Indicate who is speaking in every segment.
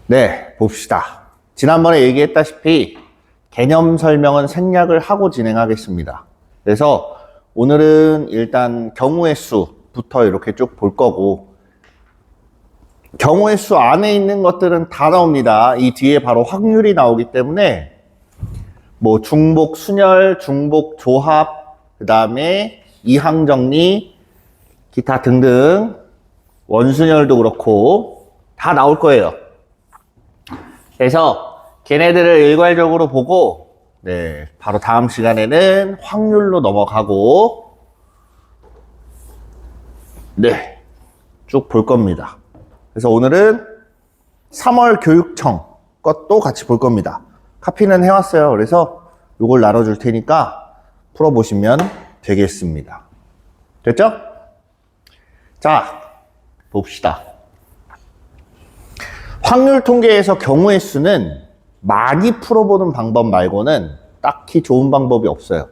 Speaker 1: 네, 봅시다. 지난번에 얘기했다시피 개념 설명은 생략을 하고 진행하겠습니다. 그래서 오늘은 일단 경우의 수부터 이렇게 쭉 볼 거고, 경우의 수 안에 있는 것들은 다 나옵니다. 이 뒤에 바로 확률이 나오기 때문에 뭐 중복 순열, 중복 조합, 그 다음에 이항정리, 기타 등등 원순열도 그렇고 다 나올 거예요. 그래서 걔네들을 일괄적으로 보고 바로 다음 시간에는 확률로 넘어가고 쭉 볼 겁니다. 그래서 오늘은 3월 교육청 것도 같이 볼 겁니다. 카피는 해왔어요. 그래서 이걸 나눠줄 테니까 풀어보시면 되겠습니다. 됐죠? 자, 봅시다. 확률 통계에서 경우의 수는 많이 풀어보는 방법 말고는 딱히 좋은 방법이 없어요.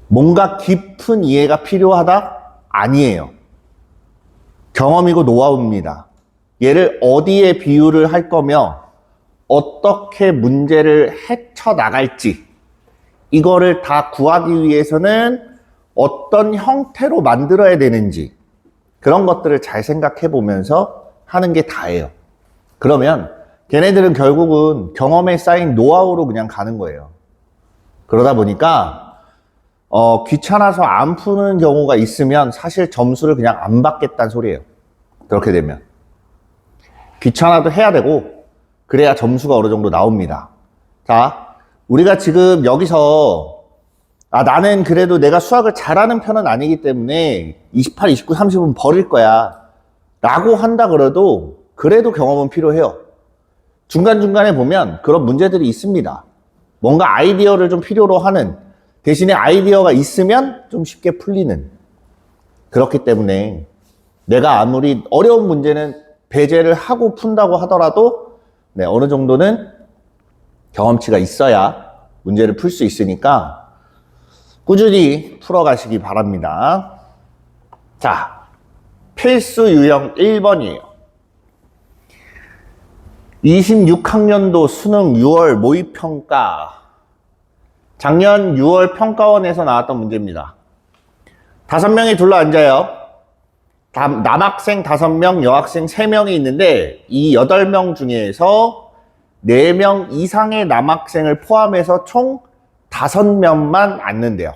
Speaker 1: 뭔가 깊은 이해가 필요하다? 아니에요. 경험이고 노하우입니다. 얘를 어디에 비유를 할 거며 어떻게 문제를 헤쳐나갈지 이거를 다 구하기 위해서는 어떤 형태로 만들어야 되는지 그런 것들을 잘 생각해 보면서 하는 게 다예요. 그러면 걔네들은 결국은 경험에 쌓인 노하우로 그냥 가는 거예요. 그러다 보니까 귀찮아서 안 푸는 경우가 있으면 사실 점수를 그냥 안 받겠다는 소리예요. 그렇게 되면 귀찮아도 해야 되고 그래야 점수가 어느 정도 나옵니다. 자, 우리가 지금 여기서 나는 그래도 내가 수학을 잘하는 편은 아니기 때문에 28, 29, 30은 버릴 거야 라고 한다 그래도 경험은 필요해요. 중간중간에 보면 그런 문제들이 있습니다. 뭔가 아이디어를 좀 필요로 하는 대신에 아이디어가 있으면 좀 쉽게 풀리는, 그렇기 때문에 내가 아무리 어려운 문제는 배제를 하고 푼다고 하더라도 어느 정도는 경험치가 있어야 문제를 풀 수 있으니까 꾸준히 풀어가시기 바랍니다. 자, 필수 유형 1번이에요. 26학년도 수능 6월 모의평가. 작년 6월 평가원에서 나왔던 문제입니다. 5명이 둘러앉아요. 남학생 5명, 여학생 3명이 있는데 이 8명 중에서 4명 이상의 남학생을 포함해서 총 5명만 앉는데요.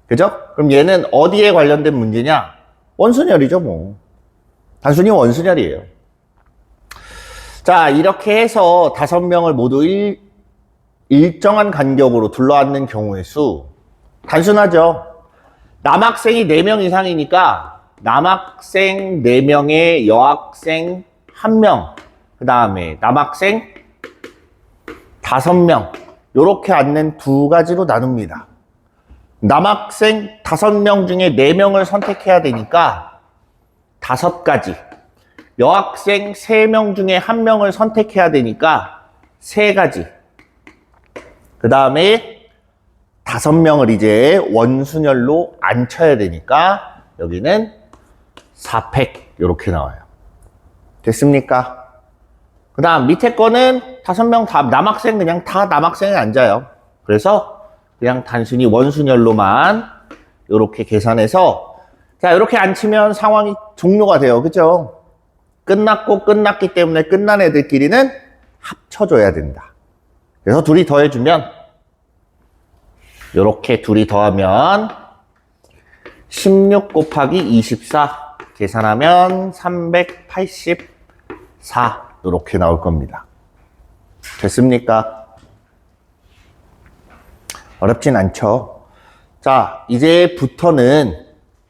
Speaker 1: 그죠? 그럼 얘는 어디에 관련된 문제냐? 원순열이죠, 뭐. 단순히 원순열이에요. 자, 이렇게 해서 5명을 모두 일정한 간격으로 둘러앉는 경우의 수. 단순하죠. 남학생이 4명 이상이니까 남학생 4명에 여학생 1명, 그 다음에 남학생 5명, 요렇게 앉는 두 가지로 나눕니다. 남학생 5명 중에 4명을 선택해야 되니까 5가지, 여학생 3명 중에 1명을 선택해야 되니까 3가지, 그 다음에 5명을 이제 원순열로 앉혀야 되니까 여기는 4팩 이렇게 나와요. 됐습니까? 그 다음 밑에 거는 5명 다 남학생, 그냥 다 남학생에 앉아요. 그래서 그냥 단순히 원순열로만 이렇게 계산해서, 자, 이렇게 앉히면 상황이 종료가 돼요. 그죠? 끝났기 때문에 끝난 애들끼리는 합쳐줘야 된다. 그래서 둘이 더해주면, 이렇게 둘이 더하면 16 곱하기 24 계산하면 384 이렇게 나올 겁니다. 됐습니까? 어렵진 않죠. 자, 이제부터는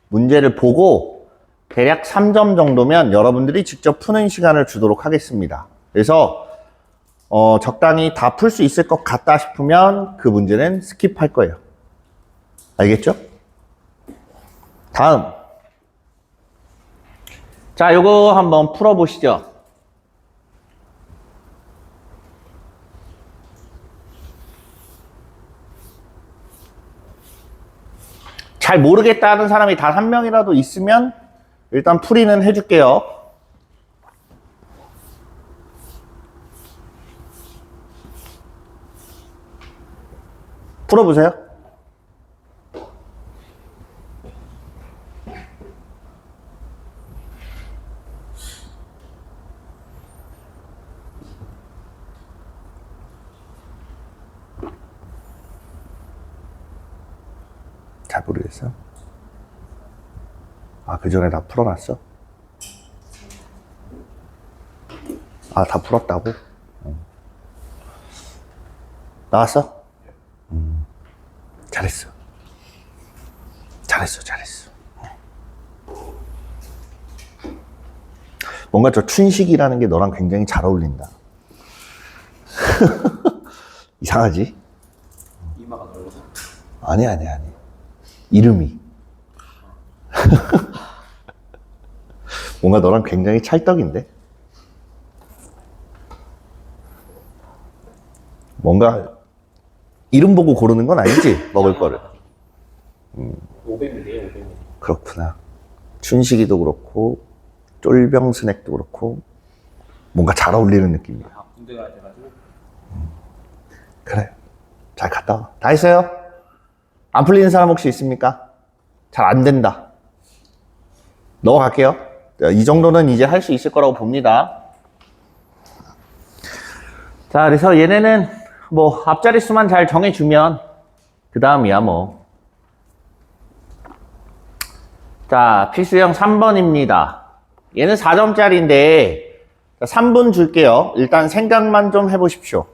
Speaker 1: 문제를 보고 대략 3점 정도면 여러분들이 직접 푸는 시간을 주도록 하겠습니다. 그래서 적당히 다 풀 수 있을 것 같다 싶으면 그 문제는 스킵할 거예요. 알겠죠? 다음. 자, 요거 한번 풀어보시죠. 잘 모르겠다 하는 사람이 단 1명이라도 있으면 일단 풀이는 해줄게요. 풀어보세요. 잘 모르겠어. 아, 그 전에 다 풀어놨어? 아, 다 풀었다고? 나왔어? 잘했어. 잘했어. 뭔가 저 춘식이라는 게 너랑 굉장히 잘 어울린다. 이상하지?
Speaker 2: 이마가 넓어서.
Speaker 1: 아니. 이름이. 뭔가 너랑 굉장히 찰떡인데? 뭔가 이름 보고 고르는 건 아니지? 먹을 거를.
Speaker 2: 500ml에요, 500ml.
Speaker 1: 그렇구나. 춘식이도 그렇고 쫄병 스낵도 그렇고 뭔가 잘 어울리는 느낌이야.
Speaker 2: 아, 군대가 돼가지고.
Speaker 1: 그래. 잘 갔다 와. 다 했어요? 안 풀리는 사람 혹시 있습니까? 잘 안 된다. 넘어갈게요. 이 정도는 이제 할 수 있을 거라고 봅니다. 자, 그래서 얘네는 뭐 앞자리 수만 잘 정해주면 그 다음이야 뭐. 자, 필수형 3번입니다. 얘는 4점짜리인데 3분 줄게요. 일단 생각만 좀 해보십시오.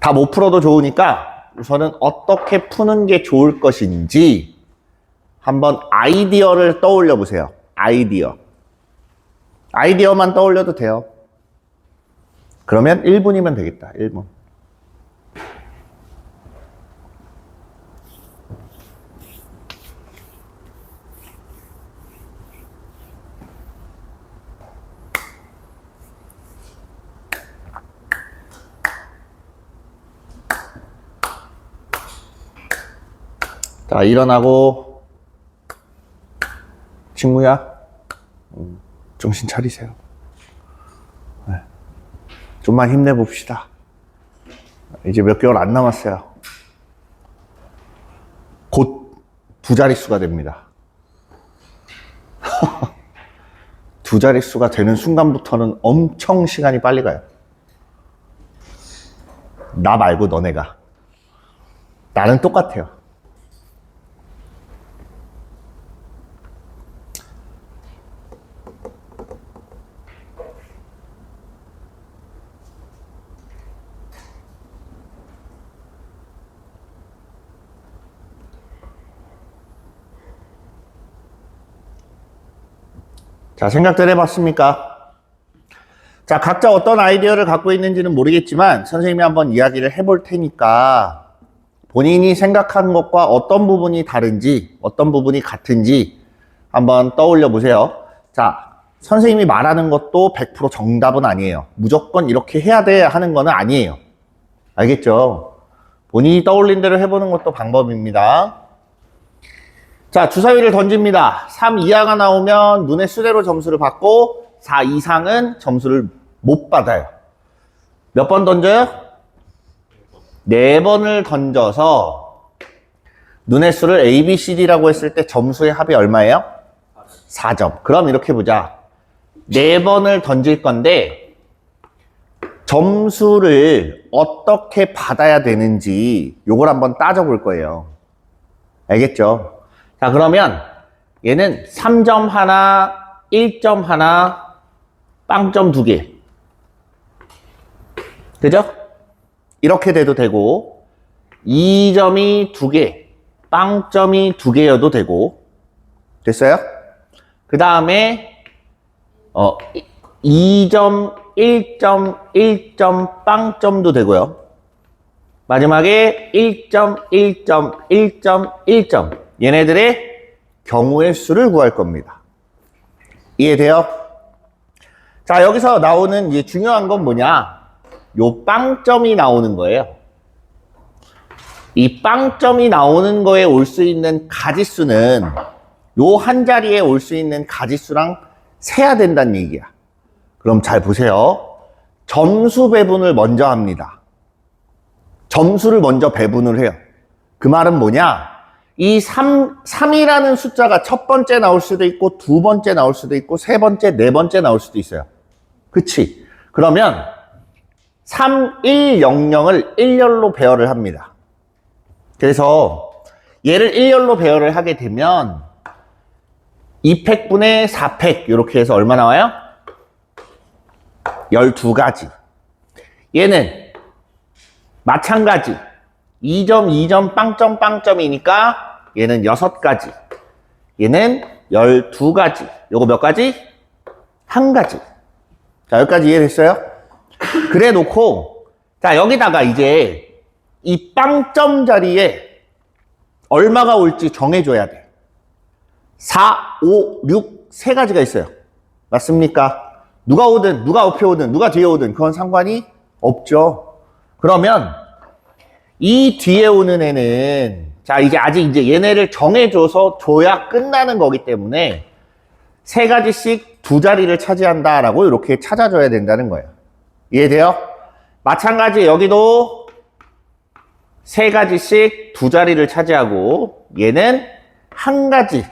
Speaker 1: 다 못 풀어도 좋으니까 우선은 어떻게 푸는 게 좋을 것인지 한번 아이디어를 떠올려 보세요. 아이디어만 떠올려도 돼요. 그러면 1분이면 되겠다. 1분. 자, 일어나고 친구야, 정신 차리세요. 네. 좀만 힘내봅시다. 이제 몇 개월 안 남았어요. 곧 두 자릿수가 됩니다. 두 자릿수가 되는 순간부터는 엄청 시간이 빨리 가요. 나 말고 너네가. 나는 똑같아요. 자, 생각들 해봤습니까? 자, 각자 어떤 아이디어를 갖고 있는지는 모르겠지만 선생님이 한번 이야기를 해볼 테니까 본인이 생각한 것과 어떤 부분이 다른지, 어떤 부분이 같은지 한번 떠올려 보세요. 자, 선생님이 말하는 것도 100% 정답은 아니에요. 무조건 이렇게 해야 돼 하는 거는 아니에요. 알겠죠? 본인이 떠올린 대로 해보는 것도 방법입니다. 자, 주사위를 던집니다. 3 이하가 나오면 눈의 수대로 점수를 받고 4 이상은 점수를 못 받아요. 몇 번 던져요? 4번을 던져서 눈의 수를 A, B, C, D라고 했을 때 점수의 합이 얼마예요? 4점. 그럼 이렇게 보자. 4번을 던질 건데 점수를 어떻게 받아야 되는지 요걸 한번 따져볼 거예요. 알겠죠? 자, 그러면 얘는 3점 하나, 1점 하나, 빵점 2개. 그죠? 이렇게 돼도 되고 2점이 2개, 빵점이 2개여도 되고. 됐어요? 그 다음에 2점, 1점, 1점, 빵점도 되고요. 마지막에 1점, 1점, 1점, 1점. 얘네들의 경우의 수를 구할 겁니다. 이해돼요? 자, 여기서 나오는 이제 중요한 건 뭐냐? 요 빵점이 나오는 거예요. 이 빵점이 나오는 거에 올 수 있는 가지수는 요 한 자리에 올 수 있는 가지수랑 세야 된다는 얘기야. 그럼 잘 보세요. 점수 배분을 먼저 합니다. 점수를 먼저 배분을 해요. 그 말은 뭐냐? 이 3이라는 숫자가 첫 번째 나올 수도 있고, 두 번째 나올 수도 있고, 세 번째, 네 번째 나올 수도 있어요. 그치? 그러면 3, 1, 0, 0을 일렬로 배열을 합니다. 그래서 얘를 일렬로 배열을 하게 되면 2팩분의 4팩 이렇게 해서 얼마 나와요? 12가지. 얘는 마찬가지 2점, 2점, 빵점, 빵점이니까 얘는 6가지. 얘는 12가지. 요거 몇 가지? 한 가지. 자, 여기까지 이해됐어요? 그래 놓고, 자, 여기다가 이제 이 빵점 자리에 얼마가 올지 정해줘야 돼. 4, 5, 6, 세 가지가 있어요. 맞습니까? 누가 오든, 누가 앞에 오든, 누가 뒤에 오든, 그건 상관이 없죠. 그러면 이 뒤에 오는 애는, 자, 이제 아직 이제 얘네를 정해줘서 줘야 끝나는 거기 때문에 세 가지씩 두 자리를 차지한다라고 이렇게 찾아줘야 된다는 거예요. 이해돼요? 마찬가지 여기도 세 가지씩 두 자리를 차지하고 얘는 한 가지,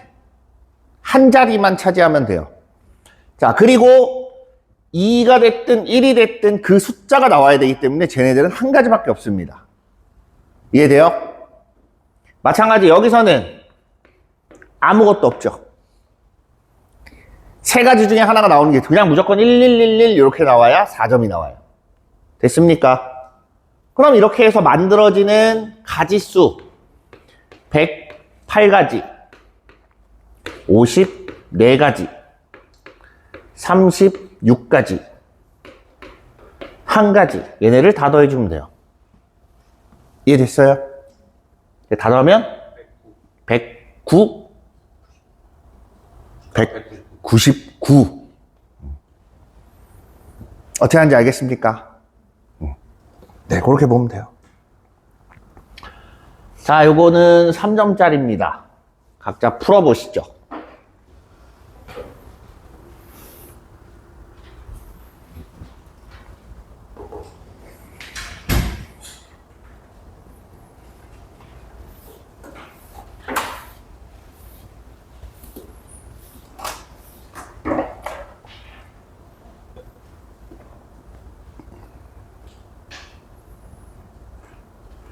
Speaker 1: 한 자리만 차지하면 돼요. 자, 그리고 2가 됐든 1이 됐든 그 숫자가 나와야 되기 때문에 쟤네들은 한 가지밖에 없습니다. 이해돼요? 마찬가지 여기서는 아무것도 없죠. 세 가지 중에 하나가 나오는 게 그냥 무조건 1111 이렇게 나와야 4점이 나와요. 됐습니까? 그럼 이렇게 해서 만들어지는 가지수 108가지, 54가지, 36가지, 한 가지. 얘네를 다 더해주면 돼요. 이해됐어요? 다 더하면 109, 199. 어떻게 하는지 알겠습니까? 네, 그렇게 보면 돼요. 자, 요거는 3점짜리입니다. 각자 풀어보시죠.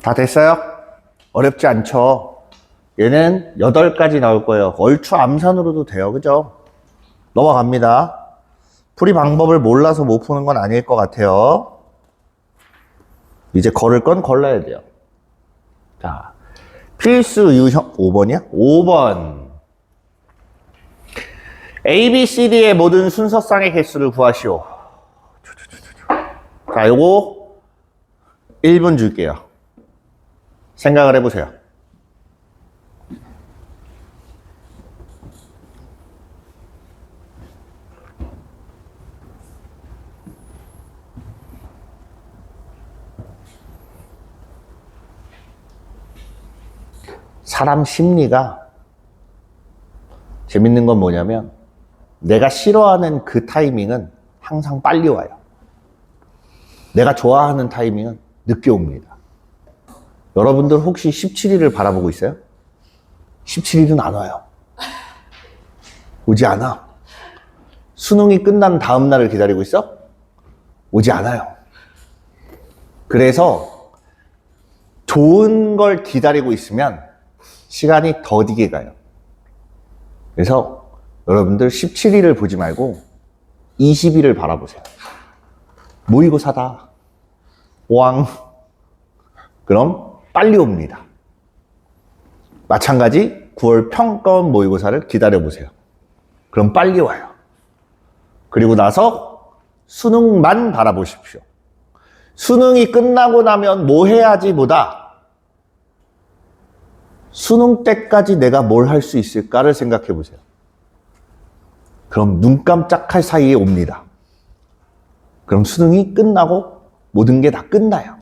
Speaker 1: 다 됐어요? 어렵지 않죠? 얘는 8가지 나올 거예요. 얼추 암산으로도 돼요. 그죠? 넘어갑니다. 풀이 방법을 몰라서 못 푸는 건 아닐 것 같아요. 이제 걸을 건 걸러야 돼요. 자, 필수 유형 5번이야? 5번. A, B, C, D의 모든 순서쌍의 개수를 구하시오. 자, 요거 1분 줄게요. 생각을 해보세요. 사람 심리가 재밌는 건 뭐냐면 내가 싫어하는 그 타이밍은 항상 빨리 와요. 내가 좋아하는 타이밍은 늦게 옵니다. 여러분들 혹시 17일을 바라보고 있어요? 17일은 안 와요. 오지 않아. 수능이 끝난 다음 날을 기다리고 있어? 오지 않아요. 그래서 좋은 걸 기다리고 있으면 시간이 더디게 가요. 그래서 여러분들 17일을 보지 말고 20일을 바라보세요. 모의고사다. 왕. 그럼 빨리 옵니다. 마찬가지 9월 평가원 모의고사를 기다려보세요. 그럼 빨리 와요. 그리고 나서 수능만 바라보십시오. 수능이 끝나고 나면 뭐 해야지 보다 수능 때까지 내가 뭘 할 수 있을까를 생각해 보세요. 그럼 눈 깜짝할 사이에 옵니다. 그럼 수능이 끝나고 모든 게 다 끝나요.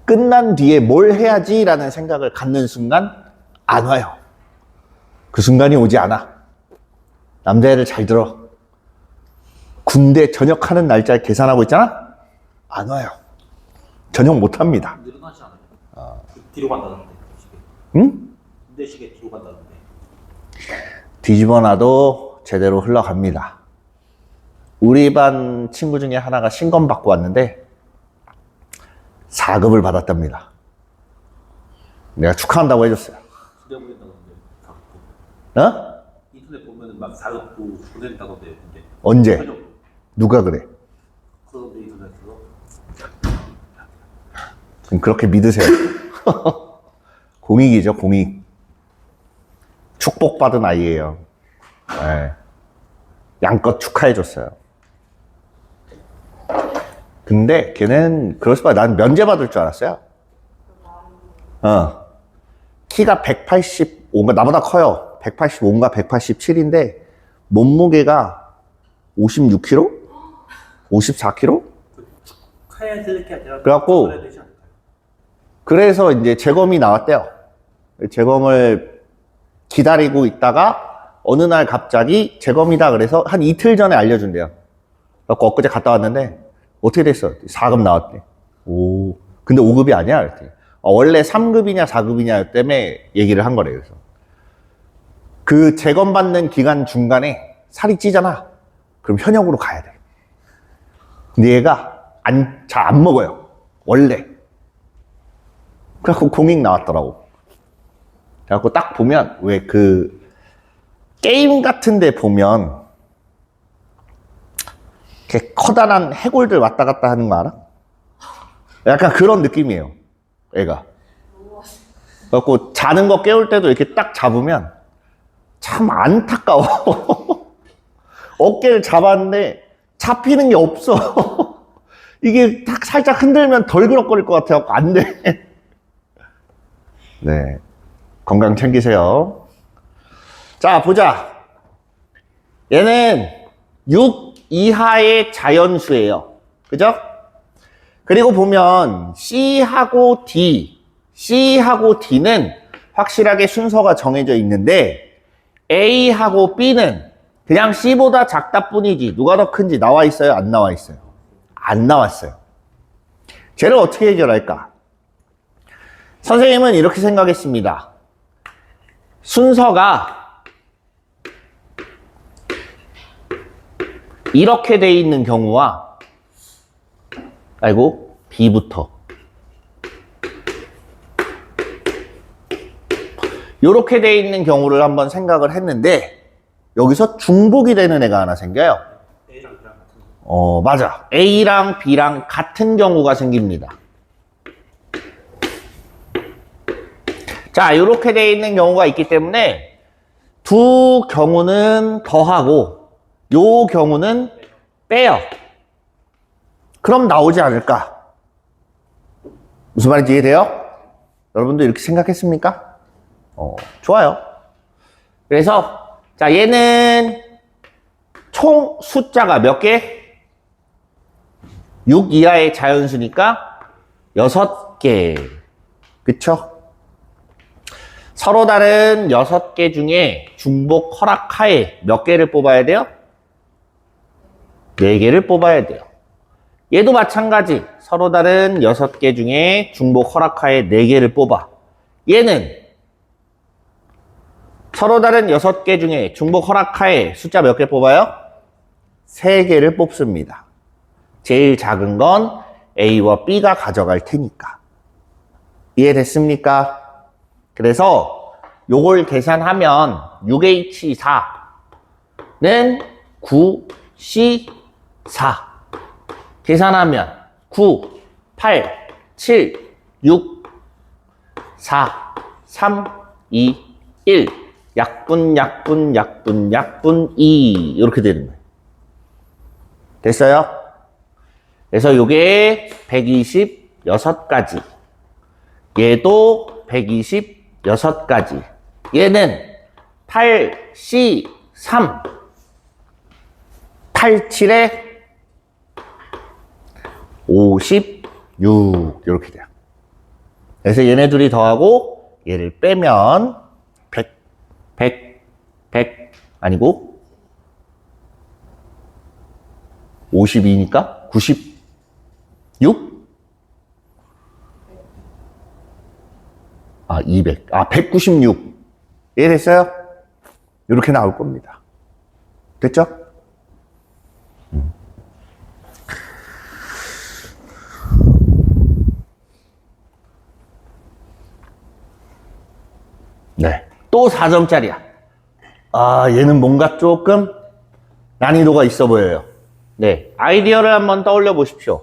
Speaker 1: 끝난 뒤에 뭘 해야지 라는 생각을 갖는 순간 안 와요. 그 순간이 오지 않아. 남자애를 잘 들어. 군대 전역하는 날짜 계산하고 있잖아? 안 와요. 전혀 못합니다.
Speaker 2: 늘어나지 않아요. 뒤로 간다는데. 시계.
Speaker 1: 응?
Speaker 2: 군대 시계 뒤로 간다는데.
Speaker 1: 뒤집어놔도 제대로 흘러갑니다. 우리 반 친구 중에 하나가 신검 받고 왔는데 4급을 받았답니다. 내가 축하한다고 해줬어요.
Speaker 2: 군대 보낸다던데.
Speaker 1: 어?
Speaker 2: 인터넷 보면은 막 4급부 보낸다던데. 근데
Speaker 1: 언제?
Speaker 2: 전혀
Speaker 1: 누가 그래?
Speaker 2: 그런데 인터넷에서.
Speaker 1: 그럼 그렇게 믿으세요. 공익이죠, 공익. 축복받은 아이예요. 네. 양껏 축하해줬어요. 근데 걔는 그럴 수밖에, 난 면제받을 줄 알았어요. 키가 185인가, 나보다 커요. 185인가 187인데 몸무게가 56kg? 54kg?
Speaker 2: 카야 될 게 아니라.
Speaker 1: 그래갖고
Speaker 2: 그래야 되지 않을까요?
Speaker 1: 그래서 이제 재검이 나왔대요. 재검을 기다리고 있다가 어느 날 갑자기 재검이다 그래서 한 이틀 전에 알려준대요. 그래갖고 엊그제 갔다 왔는데 어떻게 됐어? 4급 나왔대. 오, 근데 5급이 아니야? 그랬더니 원래 3급이냐 4급이냐 때문에 얘기를 한 거래요. 그래서 그 재검 받는 기간 중간에 살이 찌잖아. 그럼 현역으로 가야 돼. 근데 얘가 잘 안 먹어요. 원래. 그래갖고 공익 나왔더라고. 그래갖고 딱 보면 왜 그 게임 같은 데 보면 이렇게 커다란 해골들 왔다 갔다 하는 거 알아? 약간 그런 느낌이에요. 애가. 그래갖고 자는 거 깨울 때도 이렇게 딱 잡으면 참 안타까워. 어깨를 잡았는데 잡히는 게 없어. 이게 딱 살짝 흔들면 덜그럭거릴 것 같아요. 안 돼. 네. 건강 챙기세요. 자, 보자. 얘는 6 이하의 자연수예요. 그죠? 그리고 보면 C하고 C하고 D는 확실하게 순서가 정해져 있는데 A하고 B는 그냥 C보다 작다 뿐이지 누가 더 큰지 나와 있어요? 안 나와 있어요? 안 나왔어요. 쟤를 어떻게 해결할까? 선생님은 이렇게 생각했습니다. 순서가 이렇게 돼 있는 경우와 아이고 B부터 이렇게 돼 있는 경우를 한번 생각을 했는데 여기서 중복이 되는 애가 하나 생겨요.
Speaker 2: A랑 B랑 같은 거.
Speaker 1: 맞아. A랑 B랑 같은 경우가 생깁니다. 자, 이렇게 돼 있는 경우가 있기 때문에 두 경우는 더하고 요 경우는 빼요. 그럼 나오지 않을까? 무슨 말인지 이해돼요? 여러분도 이렇게 생각했습니까? 좋아요. 그래서 자, 얘는 총 숫자가 몇 개? 6 이하의 자연수니까 6개. 그쵸? 서로 다른 6개 중에 중복 허락하에 몇 개를 뽑아야 돼요? 4개를 뽑아야 돼요. 얘도 마찬가지. 서로 다른 6개 중에 중복 허락하에 4개를 뽑아. 얘는 서로 다른 6개 중에 중복 허락하에 숫자 몇 개 뽑아요? 3개를 뽑습니다. 제일 작은 건 A와 B가 가져갈 테니까. 이해됐습니까? 그래서 요걸 계산하면 6H4는 9C4 계산하면 9, 8, 7, 6, 4, 3, 2, 1 약분 2 이렇게 되는 거예요. 됐어요? 그래서 요게 126가지 얘도 126가지 얘는 8C3 87에 56 이렇게 돼요. 그래서 얘네 둘이 더하고 얘를 빼면 100 아니고 52니까 96? 200. 196. 이해됐어요? 이렇게 나올 겁니다. 됐죠? 네. 또 4점짜리야. 얘는 뭔가 조금 난이도가 있어 보여요. 네. 아이디어를 한번 떠올려 보십시오.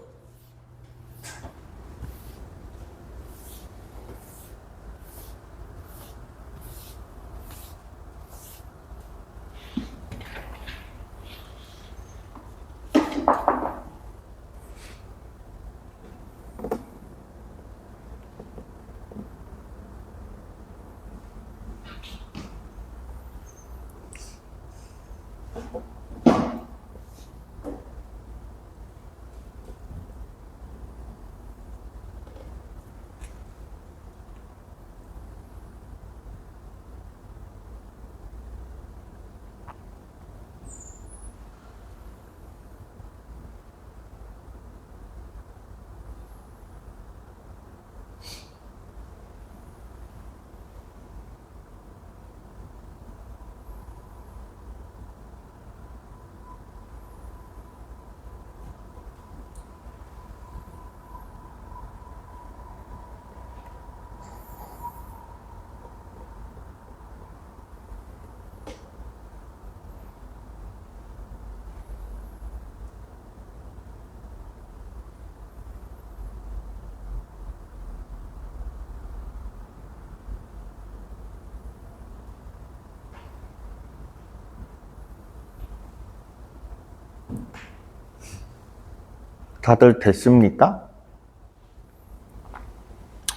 Speaker 1: 다들 됐습니까?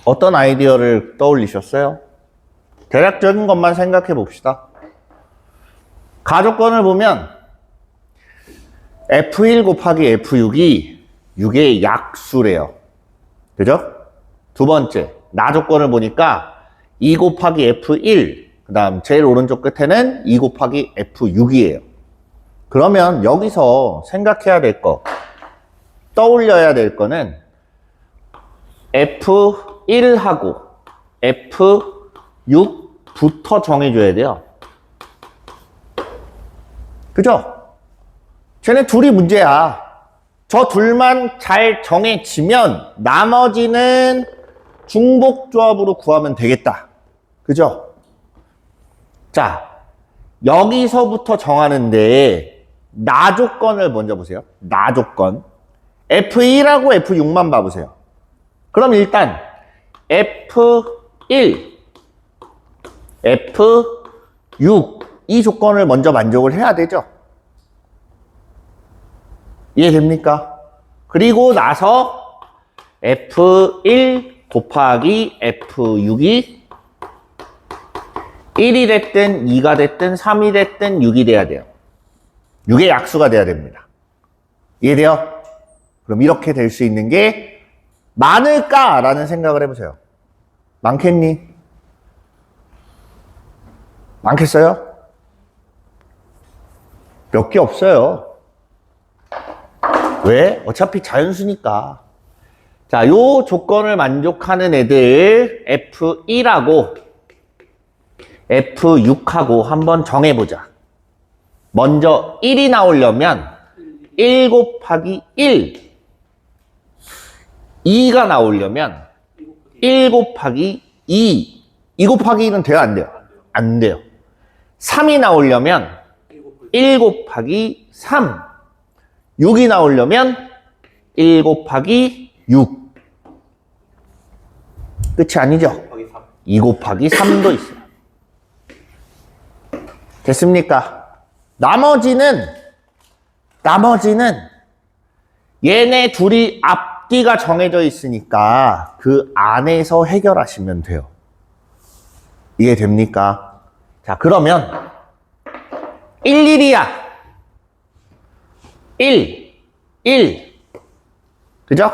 Speaker 1: 어떤 아이디어를 떠올리셨어요? 대략적인 것만 생각해 봅시다. 가족권을 보면 F1 곱하기 F6이 6의 약수래요. 그죠? 두 번째, 나조건을 보니까 2 곱하기 F1, 그 다음 제일 오른쪽 끝에는 2 곱하기 F6이에요. 그러면 여기서 생각해야 될 거, 떠올려야 될 거는 F1하고 F6부터 정해줘야 돼요. 그죠? 쟤네 둘이 문제야. 저 둘만 잘 정해지면 나머지는 중복조합으로 구하면 되겠다. 그죠? 자, 여기서부터 정하는데 나조건을 먼저 보세요. 나조건. F1하고 F6만 봐보세요. 그럼 일단 F1, F6 이 조건을 먼저 만족을 해야 되죠. 이해됩니까? 그리고 나서 F1 곱하기 F6이 1이 됐든 2가 됐든 3이 됐든 6이 돼야 돼요. 6의 약수가 돼야 됩니다. 이해돼요? 그럼 이렇게 될 수 있는 게 많을까라는 생각을 해보세요. 많겠니? 많겠어요? 몇 개 없어요. 왜? 어차피 자연수니까. 자, 요 조건을 만족하는 애들 F1하고 F6하고 한번 정해보자. 먼저 1이 나오려면 1 곱하기 1, 2가 나오려면 1 곱하기 2, 2 곱하기 1은 돼요? 안 돼요? 안 돼요. 3이 나오려면 1 곱하기 3, 6이 나오려면 1 곱하기 6. 끝이 아니죠? 2 곱하기 3도 있어요. 됐습니까? 나머지는 얘네 둘이 앞뒤가 정해져 있으니까 그 안에서 해결하시면 돼요. 이해됩니까? 자, 그러면 1, 1이야. 1. 그죠?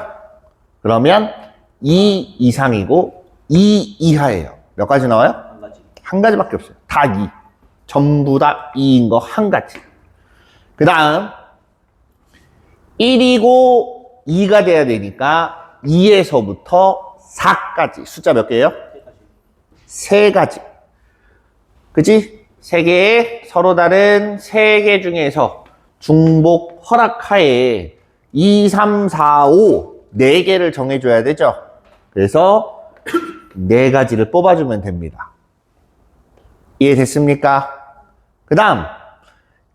Speaker 1: 그러면 2 이상이고 2 이하예요. 몇 가지 나와요?
Speaker 2: 한 가지.
Speaker 1: 한 가지밖에 없어요. 다 2. 전부 다 2인 거 한 가지. 그 다음 1이고 2가 돼야 되니까 2에서부터 4까지. 숫자 몇 개예요? 세 가지. 그치? 세 개의 서로 다른 세 개 중에서 중복 허락하에 2, 3, 4, 5 네 개를 정해줘야 되죠. 그래서 네 가지를 뽑아주면 됩니다. 이해됐습니까? 그 다음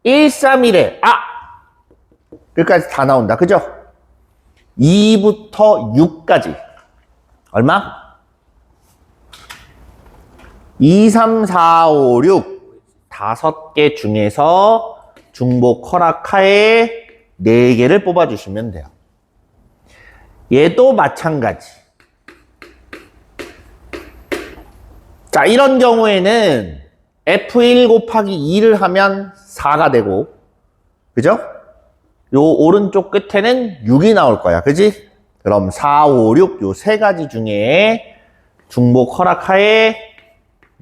Speaker 1: 1, 3, 1에 여기까지 다 나온다. 그죠? 2부터 6까지 얼마? 2, 3, 4, 5, 6 다섯 개 중에서 중복 허락하에 4개를 뽑아주시면 돼요. 얘도 마찬가지. 자, 이런 경우에는 F1 곱하기 2를 하면 4가 되고, 그죠? 요 오른쪽 끝에는 6이 나올 거야. 그지? 그럼 4, 5, 6 요 세 가지 중에 중복 허락하에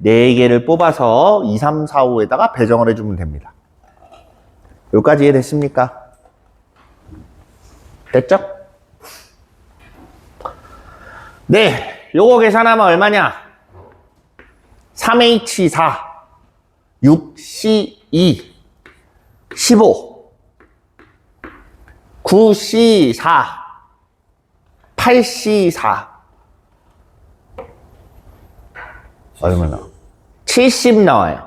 Speaker 1: 4개를 뽑아서 2, 3, 4, 5에다가 배정을 해주면 됩니다. 여기까지 이해됐습니까? 됐죠? 네, 요거 계산하면 얼마냐? 3H4, 6C2, 15, 9C4, 8C4 얼마나? 70 나와요.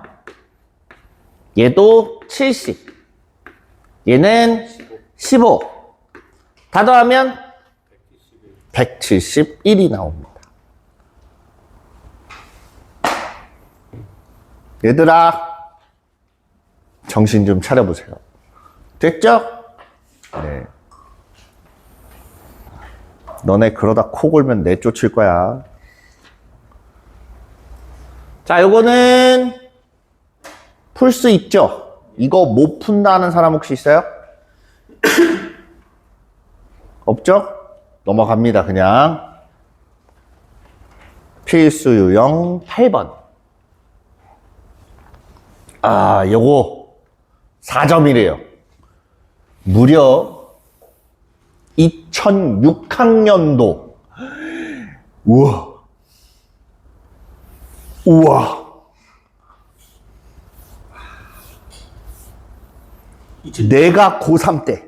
Speaker 1: 얘도 70. 얘는 15. 다 더하면 171이 나옵니다. 얘들아, 정신 좀 차려보세요. 됐죠? 네. 너네 그러다 코 골면 내쫓을 거야. 자, 요거는 풀 수 있죠? 이거 못 푼다 하는 사람 혹시 있어요? 없죠? 넘어갑니다, 그냥. 필수 유형 8번. 요거 4점이래요. 무려 2006학년도. 우와. 우와. 내가 고3 때.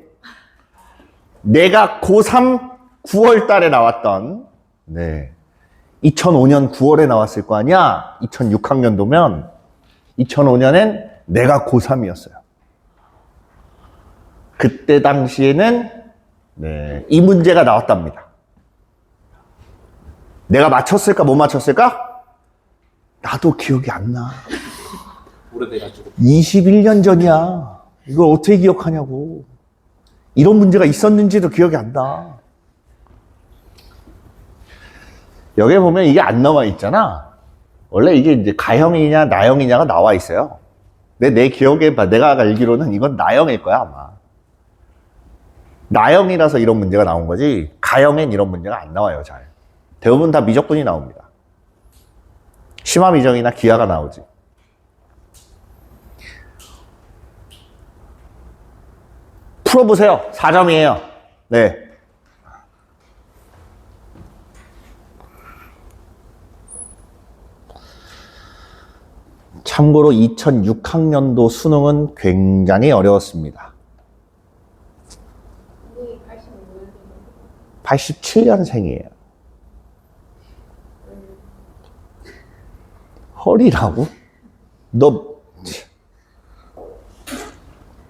Speaker 1: 내가 고3 9월 달에 나왔던, 네. 2005년 9월에 나왔을 거 아니야? 2006학년도면, 2005년엔 내가 고3이었어요. 그때 당시에는, 네, 이 문제가 나왔답니다. 내가 맞췄을까, 못 맞췄을까? 나도 기억이 안 나.
Speaker 2: 오래돼가지고.
Speaker 1: 21년 전이야. 이걸 어떻게 기억하냐고. 이런 문제가 있었는지도 기억이 안 나. 여기 보면 이게 안 나와 있잖아. 원래 이게 이제 가형이냐 나형이냐가 나와 있어요. 근데 내 기억에, 내가 알기로는 이건 나형일 거야, 아마. 나형이라서 이런 문제가 나온 거지, 가형엔 이런 문제가 안 나와요, 잘. 대부분 다 미적분이 나옵니다. 심화미적이나 기하가 나오지. 풀어보세요. 4점이에요. 네. 참고로 2006학년도 수능은 굉장히 어려웠습니다. 87년생이에요. 허리라고?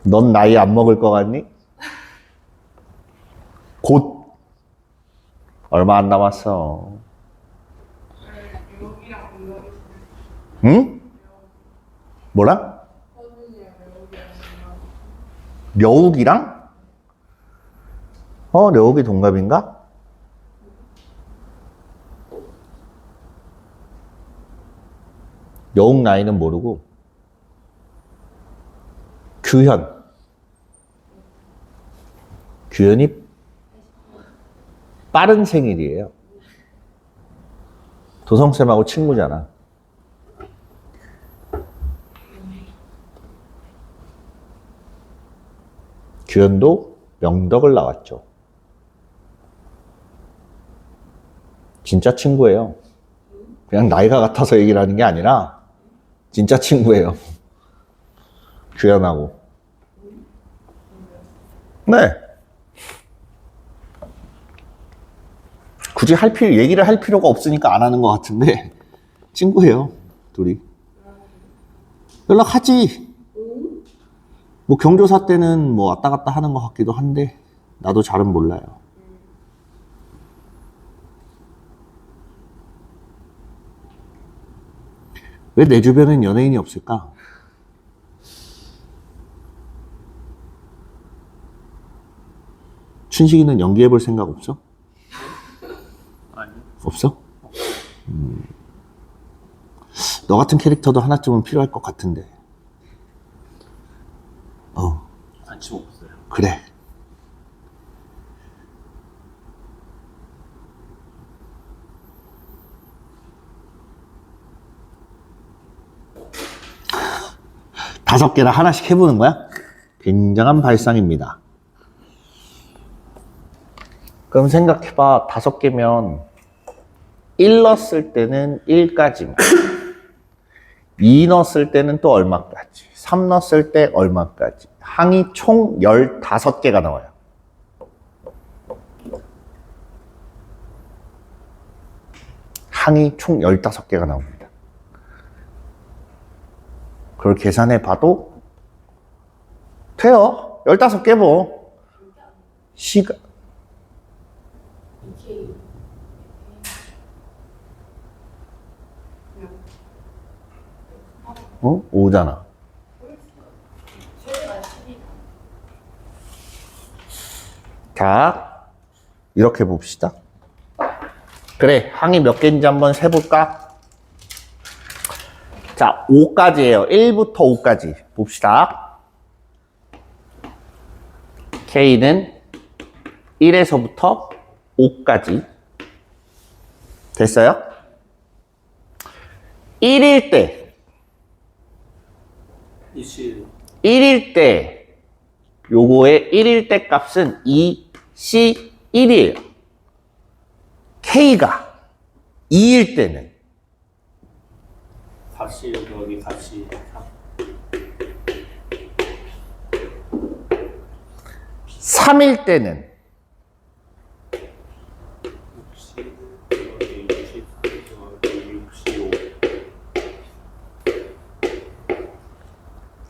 Speaker 1: 넌 나이 안 먹을 것 같니? 곧 얼마 안 남았어. 응? 뭐라? 려욱이랑? 려욱이 동갑인가? 려욱 나이는 모르고. 규현이 빠른 생일이에요. 도성쌤하고 친구잖아. 규현도 명덕을 나왔죠. 진짜 친구예요. 그냥 나이가 같아서 얘기를 하는 게 아니라 진짜 친구예요. 규현하고. 네. 굳이 얘기를 할 필요가 없으니까 안 하는 것 같은데 친구예요, 둘이. 연락하지. 뭐 경조사 때는 뭐 왔다 갔다 하는 것 같기도 한데 나도 잘은 몰라요. 왜 내 주변엔 연예인이 없을까? 춘식이는 연기해볼 생각 없어?
Speaker 2: 아니요.
Speaker 1: 없어? 너 같은 캐릭터도 하나쯤은 필요할 것 같은데.
Speaker 2: 관심 없어요.
Speaker 1: 그래. 다섯 개를 하나씩 해보는 거야? 굉장한 발상입니다. 그럼 생각해봐. 5개면 1 넣었을 때는 1까지만 2 넣었을 때는 또 얼마까지 3 넣었을 때 얼마까지 항이 총 15개가 나와요. 항이 총 15개가 나옵니다. 그걸 계산해 봐도 돼요. 15개 뭐 시간 어? 5잖아. 자, 이렇게 봅시다. 그래, 항이 몇 개인지 한번 세볼까? 자, 5까지예요. 1부터 5까지 봅시다. K는 1에서부터 5까지 됐어요? 1일 때 1일 때 요거의 1일 때 값은 2C1이에요. K가 2일 때는
Speaker 2: 값이 여기 값이
Speaker 1: 3일 때는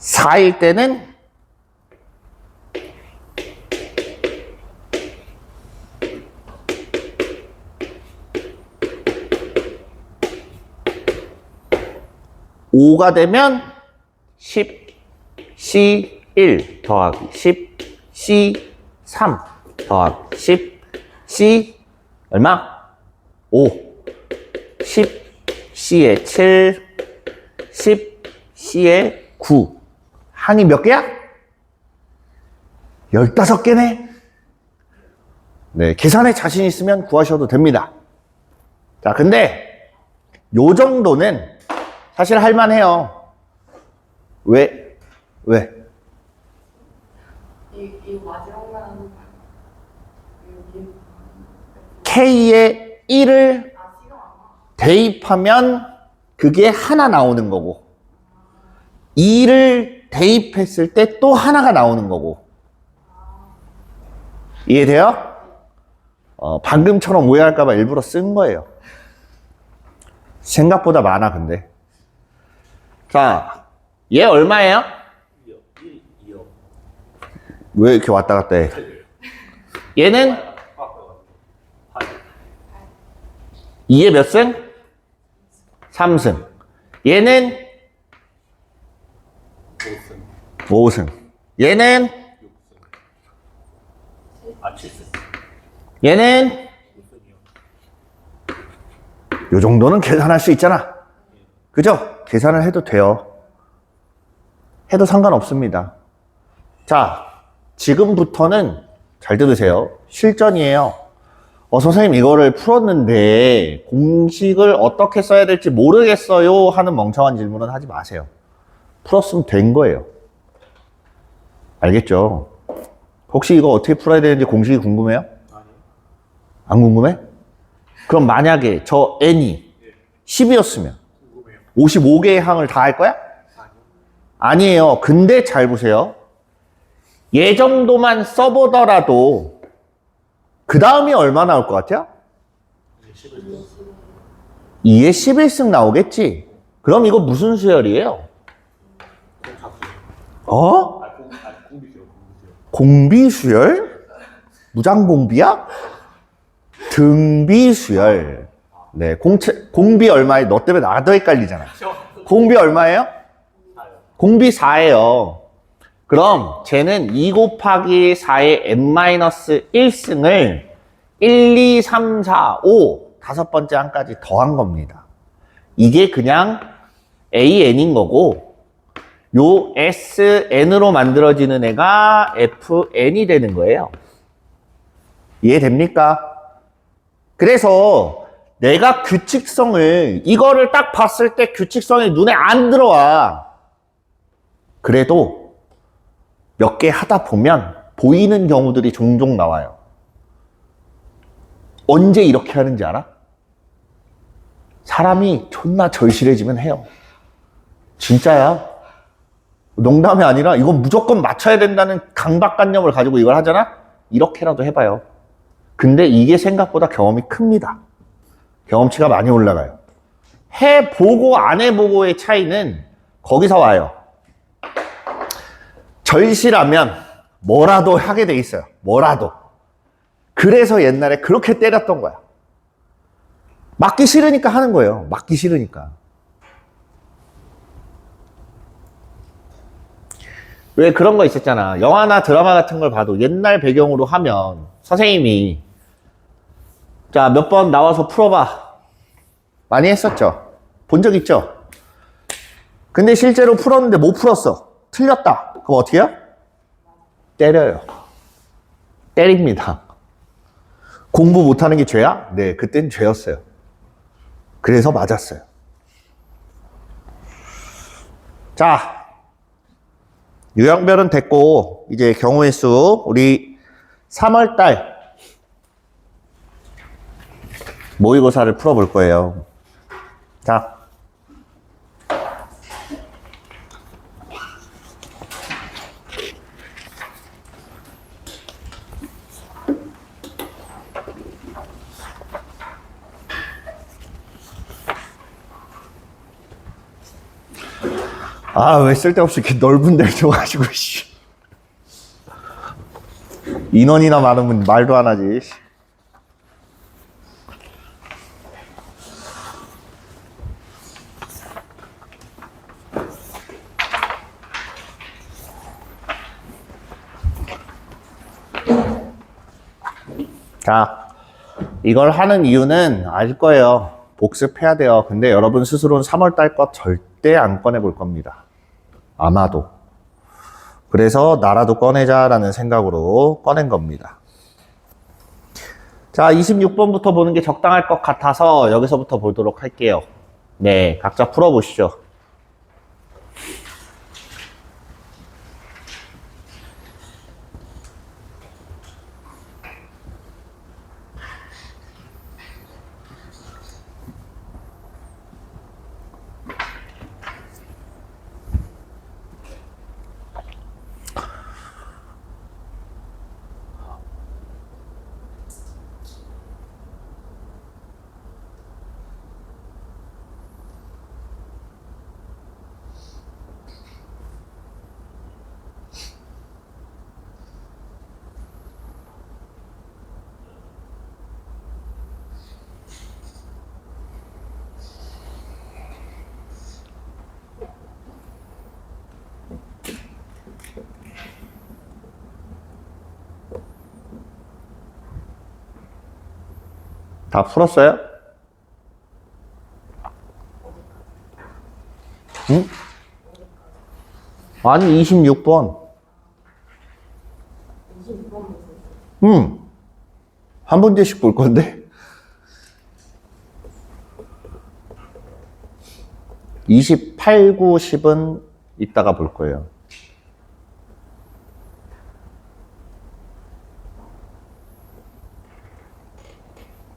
Speaker 1: 4일 때는 5가 되면 10C1 더하기 10C3 더하기 10C 얼마? 5 10C에 7 10C에 9 항이 몇 개야? 15개네. 네, 계산에 자신 있으면 구하셔도 됩니다. 자, 근데 요 정도는 사실 할만해요. 왜?
Speaker 3: 이 마지막만 하는 거야.
Speaker 1: K에 1을
Speaker 3: 시간 안 나.
Speaker 1: 대입하면 그게 하나 나오는 거고 2를 대입했을 때 또 하나가 나오는 거고 이해돼요? 방금처럼 오해할까봐 일부러 쓴 거예요. 생각보다 많아 근데. 자, 얘 얼마예요?
Speaker 2: 2요.
Speaker 1: 왜 이렇게 왔다 갔다 해? 얘는 2에 몇 승? 3승. 얘는 5승. 얘는
Speaker 2: 7승.
Speaker 1: 얘는 요 정도는 계산할 수 있잖아. 그죠? 계산을 해도 돼요. 해도 상관없습니다. 자, 지금부터는 잘 들으세요. 실전이에요. 선생님 이거를 풀었는데 공식을 어떻게 써야 될지 모르겠어요 하는 멍청한 질문은 하지 마세요. 풀었으면 된 거예요. 알겠죠? 혹시 이거 어떻게 풀어야 되는지 공식이 궁금해요?
Speaker 2: 아니요.
Speaker 1: 안 궁금해? 그럼 만약에 저 n이 10이었으면
Speaker 2: 궁금해요.
Speaker 1: 55개의 항을 다 할 거야? 아니에요. 근데 잘 보세요. 얘 정도만 써보더라도 그 다음이 얼마 나올 것 같아요?
Speaker 2: 이제 11번.
Speaker 1: 2에 11승 나오겠지. 그럼 이거 무슨 수열이에요?
Speaker 2: 그럼 다 보세요.
Speaker 1: 어?
Speaker 2: 공비죠.
Speaker 1: 공비수열? 무장공비야? 등비수열. 네, 공비 얼마에? 너 때문에 나도 헷갈리잖아. 공비 얼마예요? 공비 4예요. 그럼 쟤는 2 곱하기 4의 n-1승을 1, 2, 3, 4, 5 다섯 번째 항까지 더한 겁니다. 이게 그냥 AN인 거고 요 SN으로 만들어지는 애가 FN이 되는 거예요. 이해됩니까? 그래서 내가 규칙성을 이거를 딱 봤을 때 규칙성이 눈에 안 들어와. 그래도 몇 개 하다 보면 보이는 경우들이 종종 나와요. 언제 이렇게 하는지 알아? 사람이 존나 절실해지면 해요. 진짜야. 농담이 아니라 이건 무조건 맞춰야 된다는 강박관념을 가지고 이걸 하잖아? 이렇게라도 해봐요. 근데 이게 생각보다 경험이 큽니다. 경험치가 많이 올라가요. 해보고 안 해보고의 차이는 거기서 와요. 절실하면 뭐라도 하게 돼 있어요. 뭐라도. 그래서 옛날에 그렇게 때렸던 거야. 맞기 싫으니까 하는 거예요. 맞기 싫으니까. 왜 그런 거 있었잖아. 영화나 드라마 같은 걸 봐도 옛날 배경으로 하면 선생님이 자, 몇 번 나와서 풀어봐. 많이 했었죠. 본 적 있죠? 근데 실제로 풀었는데 못 풀었어. 틀렸다. 그럼 어떻게 해요? 때려요. 때립니다. 공부 못하는 게 죄야? 네, 그땐 죄였어요. 그래서 맞았어요. 자, 유형별은 됐고 이제 경우의 수 우리 3월달 모의고사를 풀어볼 거예요. 자, 아, 왜 쓸데없이 이렇게 넓은 데를 줘가지고, 씨. 인원이나 많으면 말도 안 하지. 자, 이걸 하는 이유는 알 거예요. 복습해야 돼요. 근데 여러분 스스로는 3월달 것 절대 안 꺼내볼 겁니다. 아마도. 그래서 나라도 꺼내자라는 생각으로 꺼낸 겁니다. 자, 26번부터 보는 게 적당할 것 같아서 여기서부터 보도록 할게요. 네, 각자 풀어보시죠. 다 풀었어요? 응? 아니, 26번.
Speaker 3: 26번
Speaker 1: 응. 한 문제씩 볼 건데. 28, 9, 10은 이따가 볼 거예요.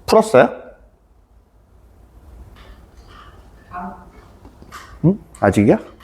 Speaker 1: 풀었어요? 아직이야?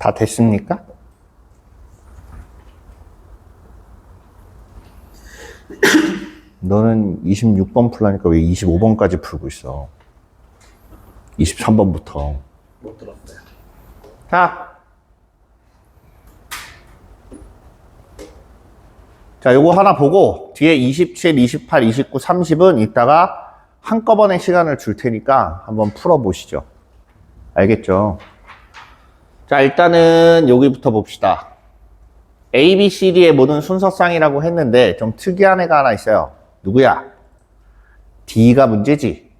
Speaker 1: 다 됐습니까? 너는 26번 풀라니까 왜 25번까지 풀고 있어? 23번부터.
Speaker 2: 못 들었어요.
Speaker 1: 자, 요거 하나 보고 뒤에 27, 28, 29, 30은 이따가 한꺼번에 시간을 줄 테니까 한번 풀어보시죠. 알겠죠? 자, 일단은 여기부터 봅시다. A, B, C, D의 모든 순서쌍이라고 했는데 좀 특이한 애가 하나 있어요. 누구야? D가 문제지.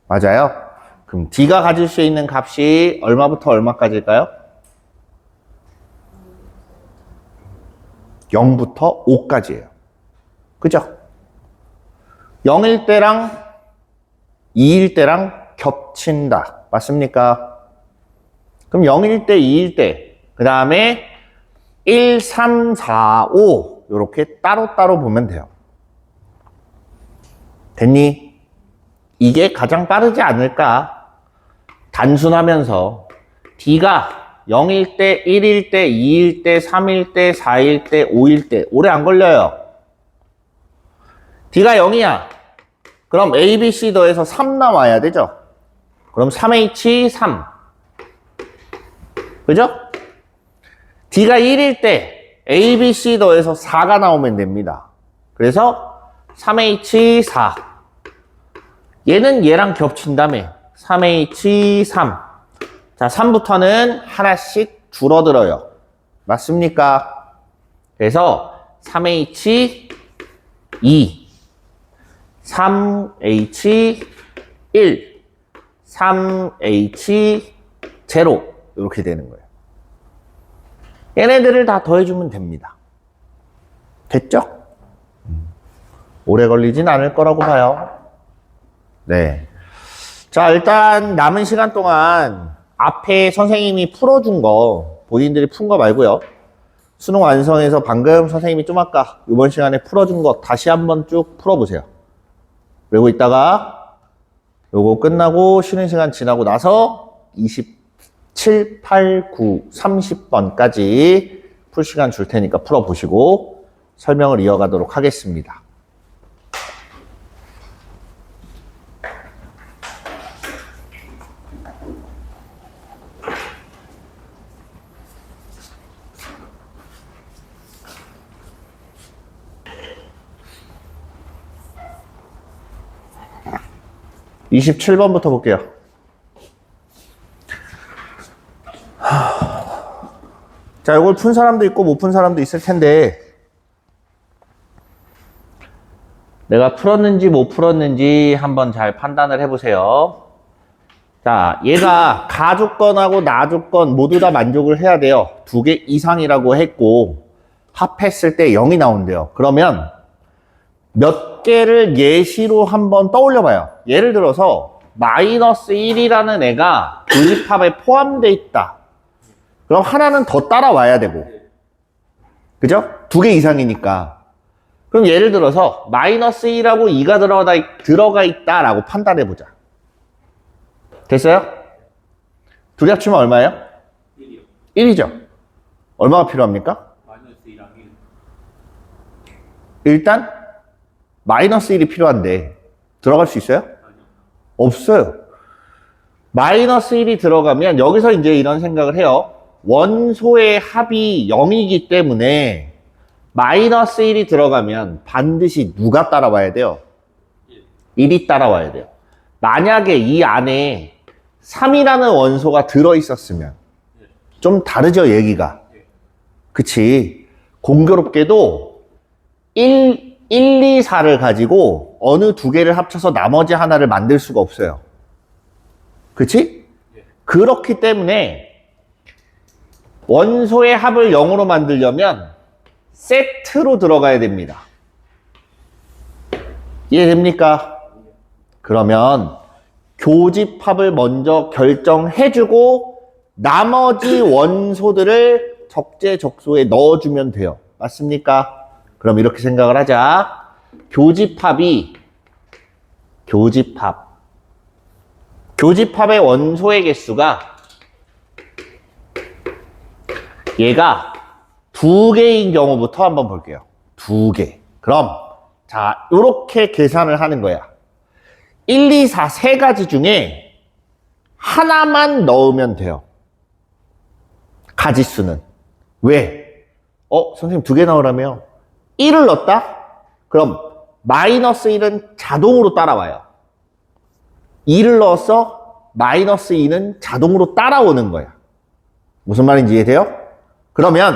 Speaker 1: 맞아요? 그럼 D가 가질 수 있는 값이 얼마부터 얼마까지일까요? 0부터 5까지예요. 그죠? 0일 때랑 2일 때랑 겹친다. 맞습니까? 그럼 0일 때, 2일 때, 그 다음에 1, 3, 4, 5 이렇게 따로따로 보면 돼요. 됐니? 이게 가장 빠르지 않을까? 단순하면서 D가 0일 때, 1일 때, 2일 때, 3일 때, 4일 때, 5일 때 오래 안 걸려요. D가 0이야. 그럼 A, B, C 더해서 3 나와야 되죠? 그럼 3H, 3. 그죠? D가 1일 때 A, B, C 더해서 4가 나오면 됩니다. 그래서 3H, 4. 얘는 얘랑 겹친다며. 3H, 3. 자, 3부터는 하나씩 줄어들어요. 맞습니까? 그래서 3H, 2. 3H, 1. 3H, 0. 이렇게 되는 거예요. 얘네들을 다 더해주면 됩니다. 됐죠? 오래 걸리진 않을 거라고 봐요. 네. 자, 일단 남은 시간 동안 앞에 선생님이 풀어준 거, 본인들이 푼 거 말고요. 수능 완성해서 방금 선생님이 좀 아까 이번 시간에 풀어준 거 다시 한번 쭉 풀어보세요. 그리고 이따가 요거 끝나고 쉬는 시간 지나고 나서 27, 8, 9, 30번까지 풀 시간 줄 테니까 풀어보시고 설명을 이어가도록 하겠습니다. (27) 번부터 볼게요. 자, 이걸 푼 사람도 있고 못 푼 사람도 있을 텐데 내가 풀었는지 못 풀었는지 한번 잘 판단을 해보세요. 자, 얘가 가조건하고 나조건 모두 다 만족을 해야 돼요. 2개 이상이라고 했고 합했을 때 0이 나온대요. 그러면 몇 개를 예시로 한번 떠올려 봐요. 예를 들어서 마이너스 1이라는 애가 조집합에 포함되어 있다. 그럼 하나는 더 따라와야 되고, 그죠? 2개 이상이니까. 그럼 예를 들어서 마이너스 2라고 2가 들어가 있다라고 판단해보자. 됐어요? 둘이 합치면 얼마예요?
Speaker 2: 1이요.
Speaker 1: 1이죠. 얼마가 필요합니까?
Speaker 2: 마이너스 2랑 1.
Speaker 1: 일단 마이너스 1이 필요한데 들어갈 수 있어요? 없어요. 마이너스 1이 들어가면 여기서 이제 이런 생각을 해요. 원소의 합이 0이기 때문에 마이너스 1이 들어가면 반드시 누가 따라와야 돼요? 1이 따라와야 돼요. 만약에 이 안에 3이라는 원소가 들어있었으면 좀 다르죠, 얘기가. 그치? 공교롭게도 1, 2, 4를 가지고 어느 두 개를 합쳐서 나머지 하나를 만들 수가 없어요. 그치? 그렇기 때문에 원소의 합을 0으로 만들려면 세트로 들어가야 됩니다. 이해됩니까? 그러면 교집합을 먼저 결정해주고 나머지 원소들을 적재적소에 넣어주면 돼요. 맞습니까? 그럼 이렇게 생각을 하자. 교집합의 원소의 개수가 얘가 2개인 경우부터 한번 볼게요. 2개. 그럼 자, 요렇게 계산을 하는 거야. 1, 2, 4, 세 가지 중에 하나만 넣으면 돼요. 가지수는. 왜? 선생님 2개 넣으라며? 1을 넣었다? 그럼 마이너스 1은 자동으로 따라와요. 2를 넣었어? 마이너스 2는 자동으로 따라오는 거야. 무슨 말인지 이해돼요? 그러면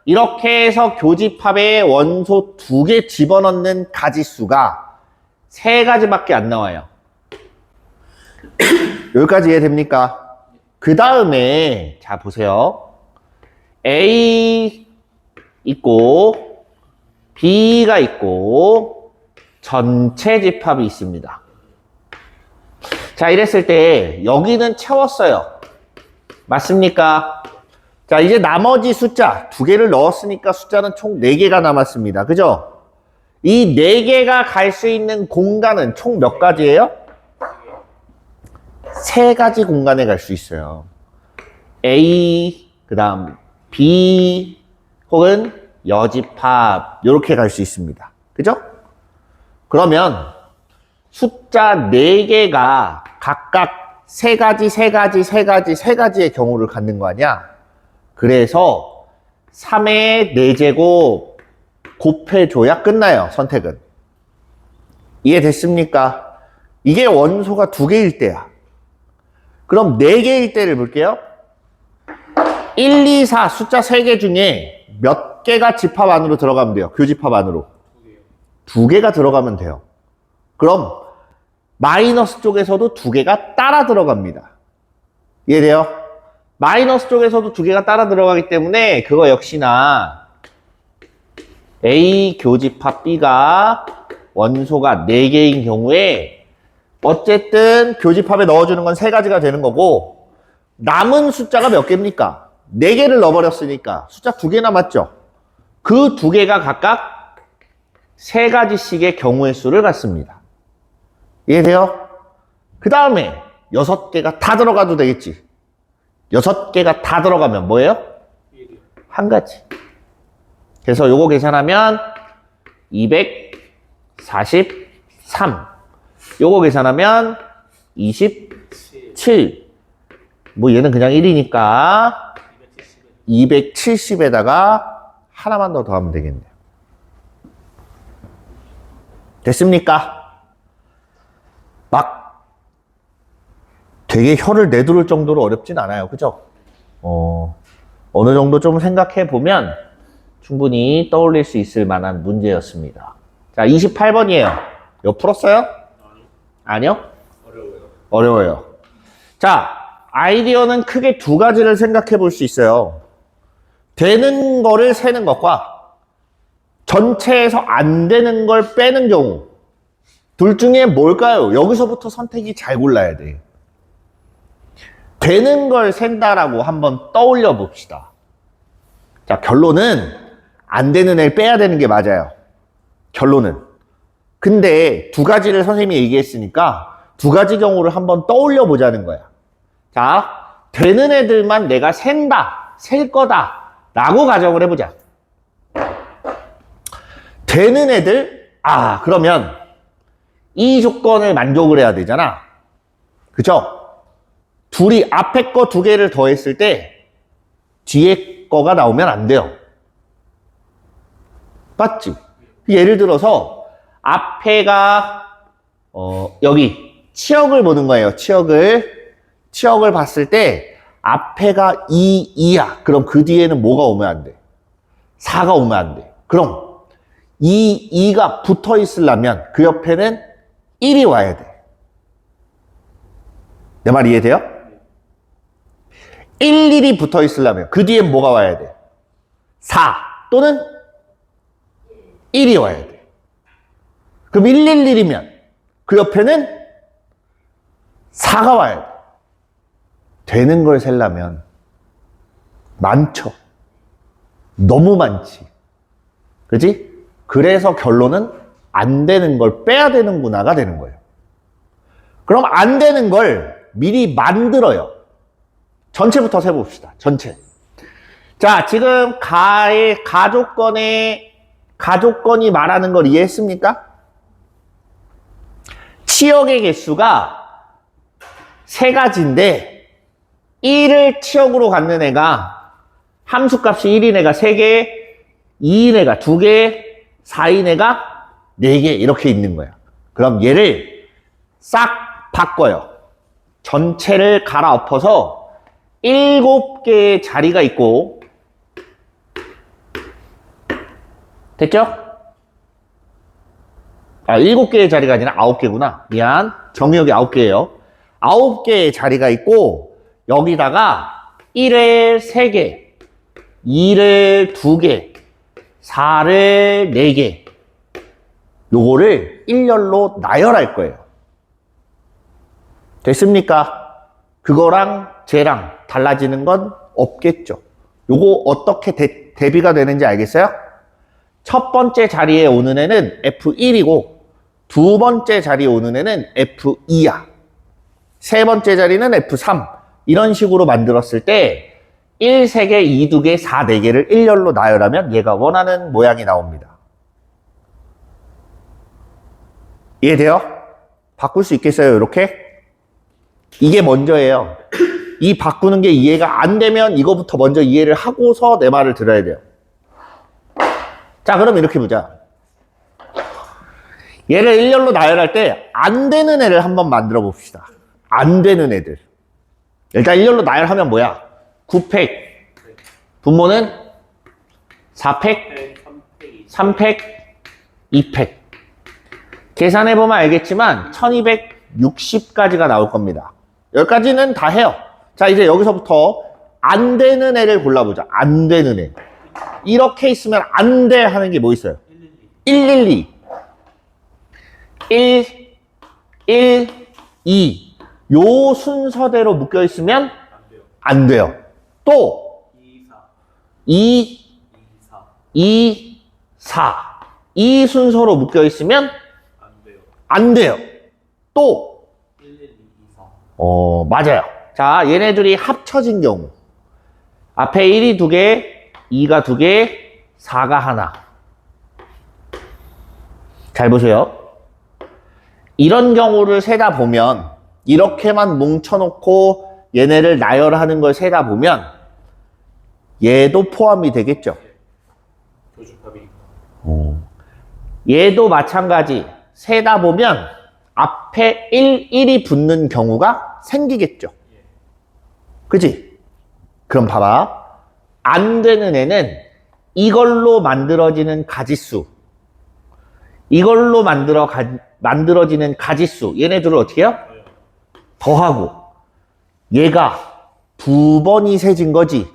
Speaker 1: 이렇게 해서 교집합에 원소 2개 집어넣는 가지수가 3가지밖에 안 나와요. 여기까지 이해됩니까? 그 다음에 자 보세요. A 있고 B가 있고 전체 집합이 있습니다. 자, 이랬을 때 여기는 채웠어요. 맞습니까? 자, 이제 나머지 숫자 2개를 넣었으니까 숫자는 총 4개가 남았습니다. 그죠? 이 4개가 갈 수 있는 공간은 총 몇 가지예요? 3가지 공간에 갈 수 있어요. A, 그 다음 B, 혹은 여집합 이렇게 갈 수 있습니다. 그죠? 그러면 숫자 4개가 각각 3가지의 경우를 갖는 거 아니야? 그래서 3의 4제곱 곱해줘야 끝나요, 선택은. 이해됐습니까? 이게 원소가 2개일 때야. 그럼 4개일 때를 볼게요. 1, 2, 4 숫자 3개 중에 몇 개가 집합 안으로 들어가면 돼요? 교집합 안으로. 2개가 들어가면 돼요. 그럼 마이너스 쪽에서도 2개가 따라 들어갑니다. 이해돼요? 마이너스 쪽에서도 2개가 따라 들어가기 때문에 그거 역시나 A 교집합 B가 원소가 4개인 경우에 어쨌든 교집합에 넣어주는 건 3가지가 되는 거고 남은 숫자가 몇 개입니까? 4개를 넣어버렸으니까 숫자 2개 남았죠? 그 2개가 각각 3가지씩의 경우의 수를 갖습니다. 이해돼요? 그 다음에 6개가 다 들어가도 되겠지? 6개가 다 들어가면 뭐예요? 1가지. 그래서 요거 계산하면 243. 요거 계산하면 27. 뭐 얘는 그냥 1이니까 270에다가 하나만 더 더하면 되겠네요. 됐습니까? 막 되게 혀를 내두를 정도로 어렵진 않아요. 그죠? 어느 정도 좀 생각해 보면 충분히 떠올릴 수 있을 만한 문제였습니다. 자, 28번이에요. 이거 풀었어요? 아니요? 어려워요. 자, 아이디어는 크게 2가지를 생각해 볼 수 있어요. 되는 거를 세는 것과 전체에서 안 되는 걸 빼는 경우. 둘 중에 뭘까요? 여기서부터 선택이 잘 골라야 돼. 되는 걸 센다라고 한번 떠올려 봅시다. 자, 결론은 안 되는 애를 빼야 되는 게 맞아요. 결론은. 근데 2가지를 선생님이 얘기했으니까 2가지 경우를 한번 떠올려 보자는 거야. 자, 되는 애들만 내가 셀 거다 라고 가정을 해보자. 되는 애들, 그러면 이 조건을 만족을 해야 되잖아. 그죠? 둘이 앞에 거 두 개를 더했을 때 뒤에 거가 나오면 안 돼요. 맞지? 예를 들어서 앞에가 여기 치역을 보는 거예요. 치역을 봤을 때 앞에가 2, 2야. 그럼 그 뒤에는 뭐가 오면 안 돼? 4가 오면 안 돼. 그럼 2, 2가 붙어 있으려면 그 옆에는 1이 와야 돼. 내 말 이해돼요? 1, 1이 붙어 있으려면 그 뒤엔 뭐가 와야 돼? 4 또는 1이 와야 돼. 그럼 1, 1, 1이면 그 옆에는 4가 와야 돼. 되는 걸 세려면 많죠. 너무 많지. 그지? 그래서 결론은 안 되는 걸 빼야 되는구나가 되는 거예요. 그럼 안 되는 걸 미리 만들어요. 전체부터 세봅시다. 전체. 자, 지금 가조건이 말하는 걸 이해했습니까? 치역의 개수가 세 가지인데 1을 치역으로 갖는 애가 함수값이 1인 애가 3개, 2인 애가 2개, 4인 애가 4개 이렇게 있는 거야. 그럼 얘를 싹 바꿔요. 전체를 갈아엎어서 7개의 자리가 있고 됐죠? 7개의 자리가 아니라 9개구나. 미안. 정의역이 9개예요. 9개의 자리가 있고 여기다가 1을 3개, 2를 2개, 4를 4개 요거를 일렬로 나열할 거예요. 됐습니까? 그거랑 쟤랑 달라지는 건 없겠죠. 요거 어떻게 대비가 되는지 알겠어요? 첫 번째 자리에 오는 애는 F1이고 두 번째 자리에 오는 애는 F2야. 세 번째 자리는 F3. 이런 식으로 만들었을 때 1, 3개, 2, 2개, 4, 4개를 일렬로 나열하면 얘가 원하는 모양이 나옵니다. 이해돼요? 바꿀 수 있겠어요? 이렇게? 이게 먼저예요. 이 바꾸는 게 이해가 안 되면 이거부터 먼저 이해를 하고서 내 말을 들어야 돼요. 자, 그럼 이렇게 보자. 얘를 일렬로 나열할 때 안 되는 애를 한번 만들어 봅시다. 안 되는 애들. 일단 일렬로 나열하면 뭐야? 9팩. 분모는 4팩, 3팩, 2팩. 계산해보면 알겠지만 1260까지가 나올 겁니다. 여기까지는 다 해요. 자, 이제 여기서부터 안 되는 애를 골라보자. 안 되는 애. 이렇게 있으면 안 돼 하는 게 뭐 있어요? 112. 1, 1, 2. 요 순서대로 묶여 있으면 안 돼요. 또 2, 2, 4. 이 순서로 묶여 있으면 안 돼요. 또
Speaker 2: 1, 1, 2, 4.
Speaker 1: 맞아요. 자, 얘네들이 합쳐진 경우 앞에 1이 2개, 2가 2개, 4가 하나. 잘 보세요. 이런 경우를 세다 보면 이렇게만 뭉쳐놓고 얘네를 나열하는 걸 세다 보면 얘도 포함이 되겠죠.
Speaker 2: 교집합이니까.
Speaker 1: 얘도 마찬가지. 세다 보면 앞에 1이 붙는 경우가 생기겠죠. 그지? 그럼 봐봐. 안 되는 애는 이걸로 만들어지는 가지수, 이걸로 만들어지는 가지수, 얘네들을 어떻게 해요? 더하고 얘가 2번이 세진 거지.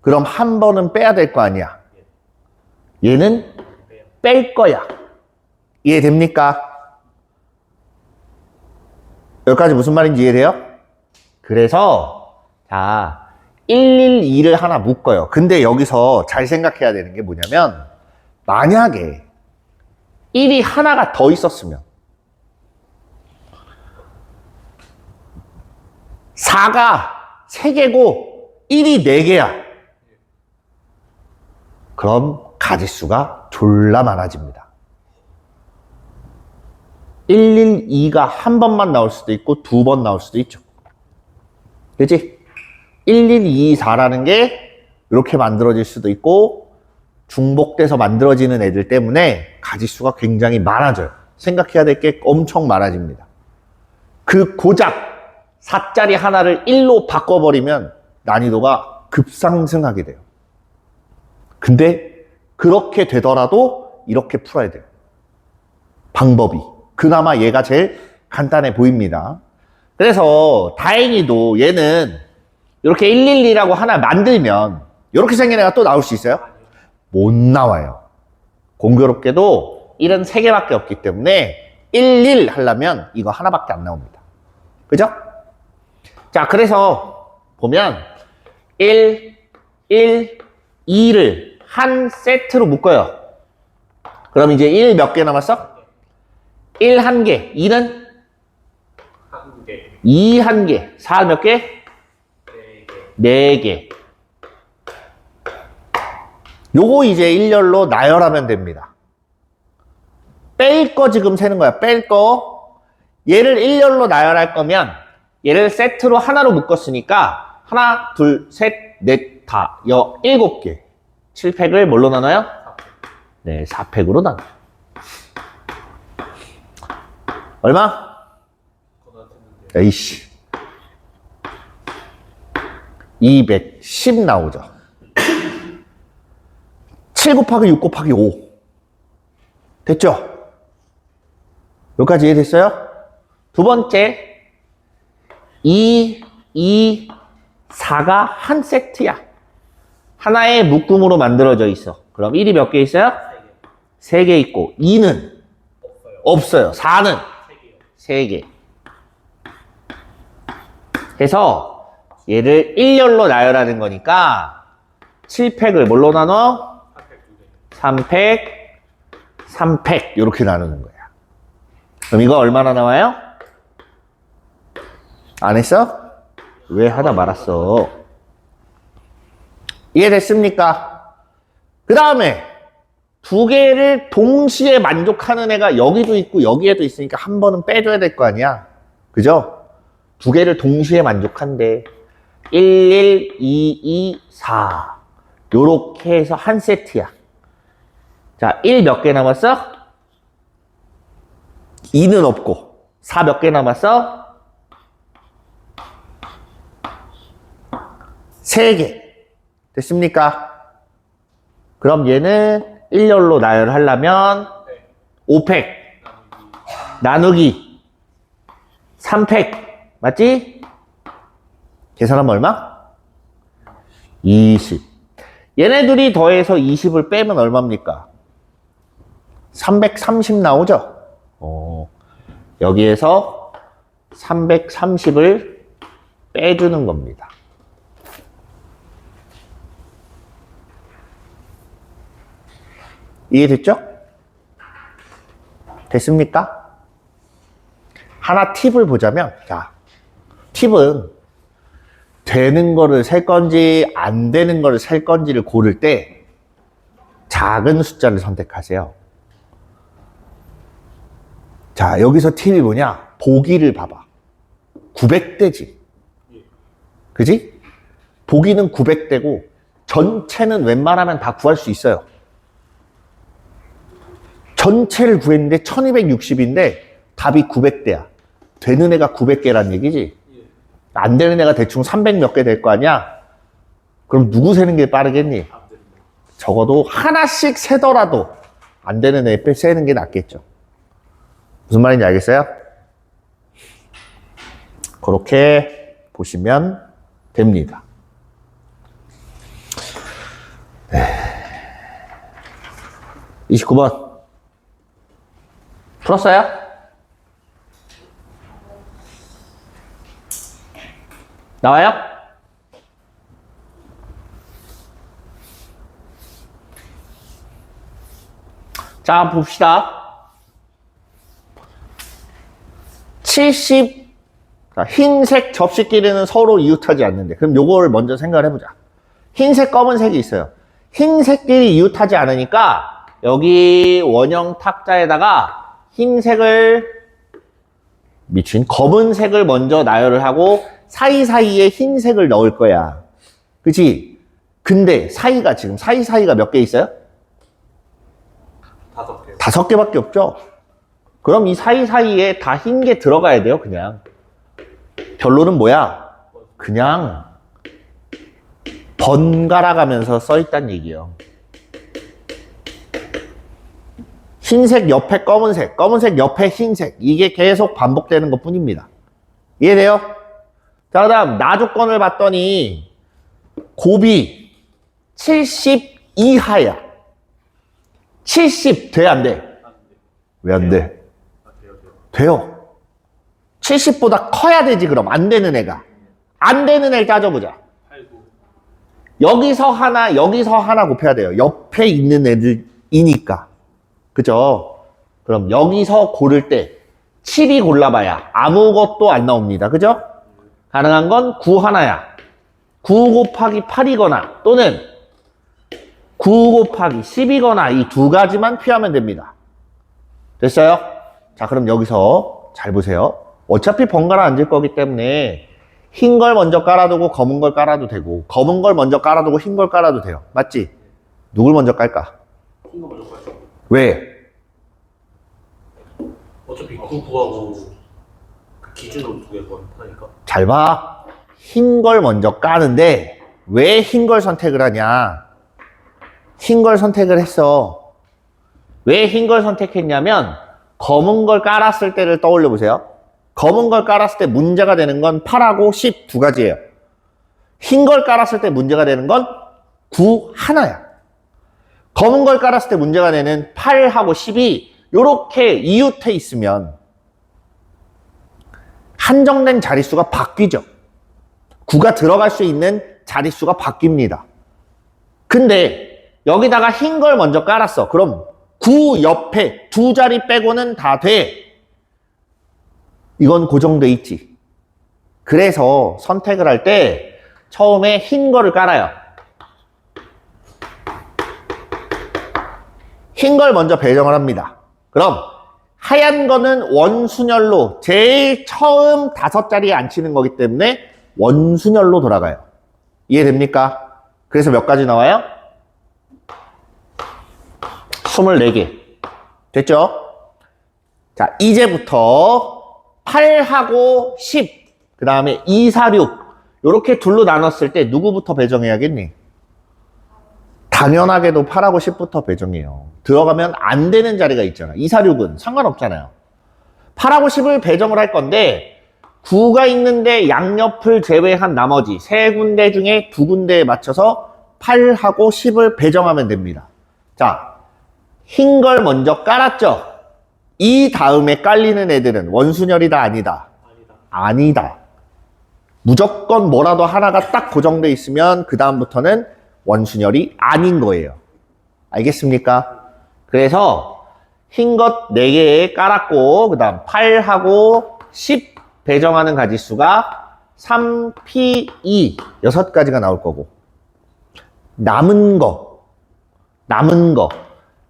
Speaker 1: 그럼 한 번은 빼야 될 거 아니야. 얘는 뺄 거야. 이해됩니까? 여기까지 무슨 말인지 이해돼요? 그래서 자 112를 하나 묶어요. 근데 여기서 잘 생각해야 되는 게 뭐냐면 만약에 1이 하나가 더 있었으면 4가 3개고 1이 4개야. 그럼 가지수가 졸라 많아집니다. 112가 한 번만 나올 수도 있고 두 번 나올 수도 있죠. 그치? 11224라는 게 이렇게 만들어질 수도 있고 중복돼서 만들어지는 애들 때문에 가지수가 굉장히 많아져요. 생각해야 될 게 엄청 많아집니다. 그 고작 4짜리 하나를 1로 바꿔버리면 난이도가 급상승하게 돼요. 근데 그렇게 되더라도 이렇게 풀어야 돼요. 방법이. 그나마 얘가 제일 간단해 보입니다. 그래서 다행히도 얘는 이렇게 112라고 하나 만들면 이렇게 생긴 애가 또 나올 수 있어요? 못 나와요. 공교롭게도 1은 3개밖에 없기 때문에 11 하려면 이거 하나밖에 안 나옵니다. 그죠? 자, 그래서 보면 1, 1, 2를 한 세트로 묶어요. 그럼 이제 1 몇 개 남았어? 1 1개, 2는?
Speaker 2: 1개,
Speaker 1: 2 1개, 4 몇 개? 4개. 요거 이제 일렬로 나열하면 됩니다. 뺄 거 지금 세는 거야. 뺄 거. 얘를 일렬로 나열할 거면 얘를 세트로 하나로 묶었으니까 하나, 둘, 셋, 넷, 다, 7개. 7팩을 뭘로 나눠요? 네, 4팩으로 나눠요. 얼마? 에이씨. 210 나오죠. 7 곱하기 6 곱하기 5. 됐죠? 여기까지 이해됐어요? 두 번째, 2, 2, 4가 한 세트야. 하나의 묶음으로 만들어져 있어. 그럼 1이 몇 개 있어요? 3개 있고, 2는? 없어요. 4는? 3개. 해서 얘를 1열로 나열하는 거니까 7팩을 뭘로 나눠? 3팩, 3팩 이렇게 나누는 거야. 그럼 이거 얼마나 나와요? 안 했어? 왜 하다 말았어? 이해됐습니까? 그 다음에 두 개를 동시에 만족하는 애가 여기도 있고 여기에도 있으니까 한 번은 빼줘야 될 거 아니야. 그죠? 두 개를 동시에 만족한대. 1, 1, 2, 2, 4 요렇게 해서 한 세트야. 자, 1 몇 개 남았어? 2는 없고 4 몇 개 남았어? 3개. 됐습니까? 그럼 얘는 1열로 나열하려면 5팩 나누기 3팩 맞지? 계산하면 얼마? 20. 얘네들이 더해서 20을 빼면 얼마입니까? 330 나오죠? 여기에서 330을 빼주는 겁니다. 이해됐죠? 됐습니까? 하나 팁을 보자면, 자, 팁은 되는 거를 셀 건지 안 되는 거를 셀 건지를 고를 때 작은 숫자를 선택하세요. 자, 여기서 팁이 뭐냐? 보기를 봐봐. 900대지. 그지? 보기는 900대고 전체는 웬만하면 다 구할 수 있어요. 전체를 구했는데 1260인데 답이 900대야. 되는 애가 900개란 얘기지? 안 되는 애가 대충 300 몇 개 될 거 아니야? 그럼 누구 세는 게 빠르겠니? 적어도 하나씩 세더라도 안 되는 애 세는 게 낫겠죠. 무슨 말인지 알겠어요? 그렇게 보시면 됩니다. 29번. 풀었어요? 나와요? 자, 봅시다. 70, 흰색 접시끼리는 서로 이웃하지 않는데, 그럼 요거를 먼저 생각을 해보자. 흰색, 검은색이 있어요. 흰색끼리 이웃하지 않으니까 여기 원형 탁자에다가 흰색을 검은색을 먼저 나열을 하고 사이사이에 흰색을 넣을 거야. 그치? 근데 지금 사이사이가 몇 개 있어요?
Speaker 2: 5개.
Speaker 1: 5개밖에 없죠? 그럼 이 사이사이에 다 흰 게 들어가야 돼요, 그냥. 결론은 뭐야? 그냥 번갈아 가면서 써있단 얘기예요. 흰색 옆에 검은색, 검은색 옆에 흰색. 이게 계속 반복되는 것 뿐입니다. 이해돼요? 자, 그 다음 나조건을 봤더니 곱이 70 이하야. 70 돼, 안 돼? 왜 안 돼? 돼요. 70보다 커야 되지, 그럼. 안 되는 애가. 안 되는 애를 따져보자.
Speaker 2: 8, 9.
Speaker 1: 여기서 하나 곱해야 돼요. 옆에 있는 애들이니까. 그죠? 그럼 여기서 고를 때 7이 골라봐야 아무것도 안 나옵니다. 그죠? 가능한 건 9 하나야. 9 곱하기 8이거나 또는 9 곱하기 10이거나 이 두 가지만 피하면 됩니다. 됐어요? 자, 그럼 여기서 잘 보세요. 어차피 번갈아 앉을 거기 때문에 흰 걸 먼저 깔아두고 검은 걸 깔아도 되고 검은 걸 먼저 깔아두고 흰 걸 깔아도 돼요. 맞지? 누굴 먼저 깔까?
Speaker 2: 흰거 먼저 가죠.
Speaker 1: 왜?
Speaker 2: 어차피 9, 9하고 그 기준으로 2개 하니까.
Speaker 1: 잘 봐. 흰 걸 먼저 까는데 왜 흰 걸 선택을 하냐? 흰 걸 선택을 했어. 왜 흰 걸 선택했냐면 검은 걸 깔았을 때를 떠올려 보세요. 검은 걸 깔았을 때 문제가 되는 건 8하고 10 두 가지예요. 흰 걸 깔았을 때 문제가 되는 건 9 하나야. 검은 걸 깔았을 때 문제가 되는 8하고 10이 이렇게 이웃해 있으면 한정된 자릿수가 바뀌죠. 9가 들어갈 수 있는 자릿수가 바뀝니다. 근데 여기다가 흰 걸 먼저 깔았어. 그럼 9 옆에 두 자리 빼고는 다 돼. 이건 고정돼 있지. 그래서 선택을 할 때 처음에 흰 거를 깔아요. 흰 걸 먼저 배정을 합니다. 그럼 하얀 거는 원순열로 제일 처음 5자리에 앉히는 거기 때문에 원순열로 돌아가요. 이해됩니까? 그래서 몇 가지 나와요? 24개. 됐죠? 자, 이제부터 8하고 10, 그 다음에 2, 4, 6 이렇게 둘로 나눴을 때 누구부터 배정해야겠니? 당연하게도 8하고 10부터 배정해요. 들어가면 안 되는 자리가 있잖아. 2, 4, 6은 상관없잖아요. 8하고 10을 배정을 할 건데 9가 있는데 양옆을 제외한 나머지 3군데 중에 2군데에 맞춰서 8하고 10을 배정하면 됩니다. 자, 흰 걸 먼저 깔았죠? 이 다음에 깔리는 애들은 원순열이다, 아니다? 아니다. 무조건 뭐라도 하나가 딱 고정돼 있으면 그 다음부터는 원순열이 아닌 거예요. 알겠습니까? 그래서 흰 것 4개에 깔았고 그 다음 8하고 10 배정하는 가지수가 3, P, 2 6가지가 나올 거고 남은 거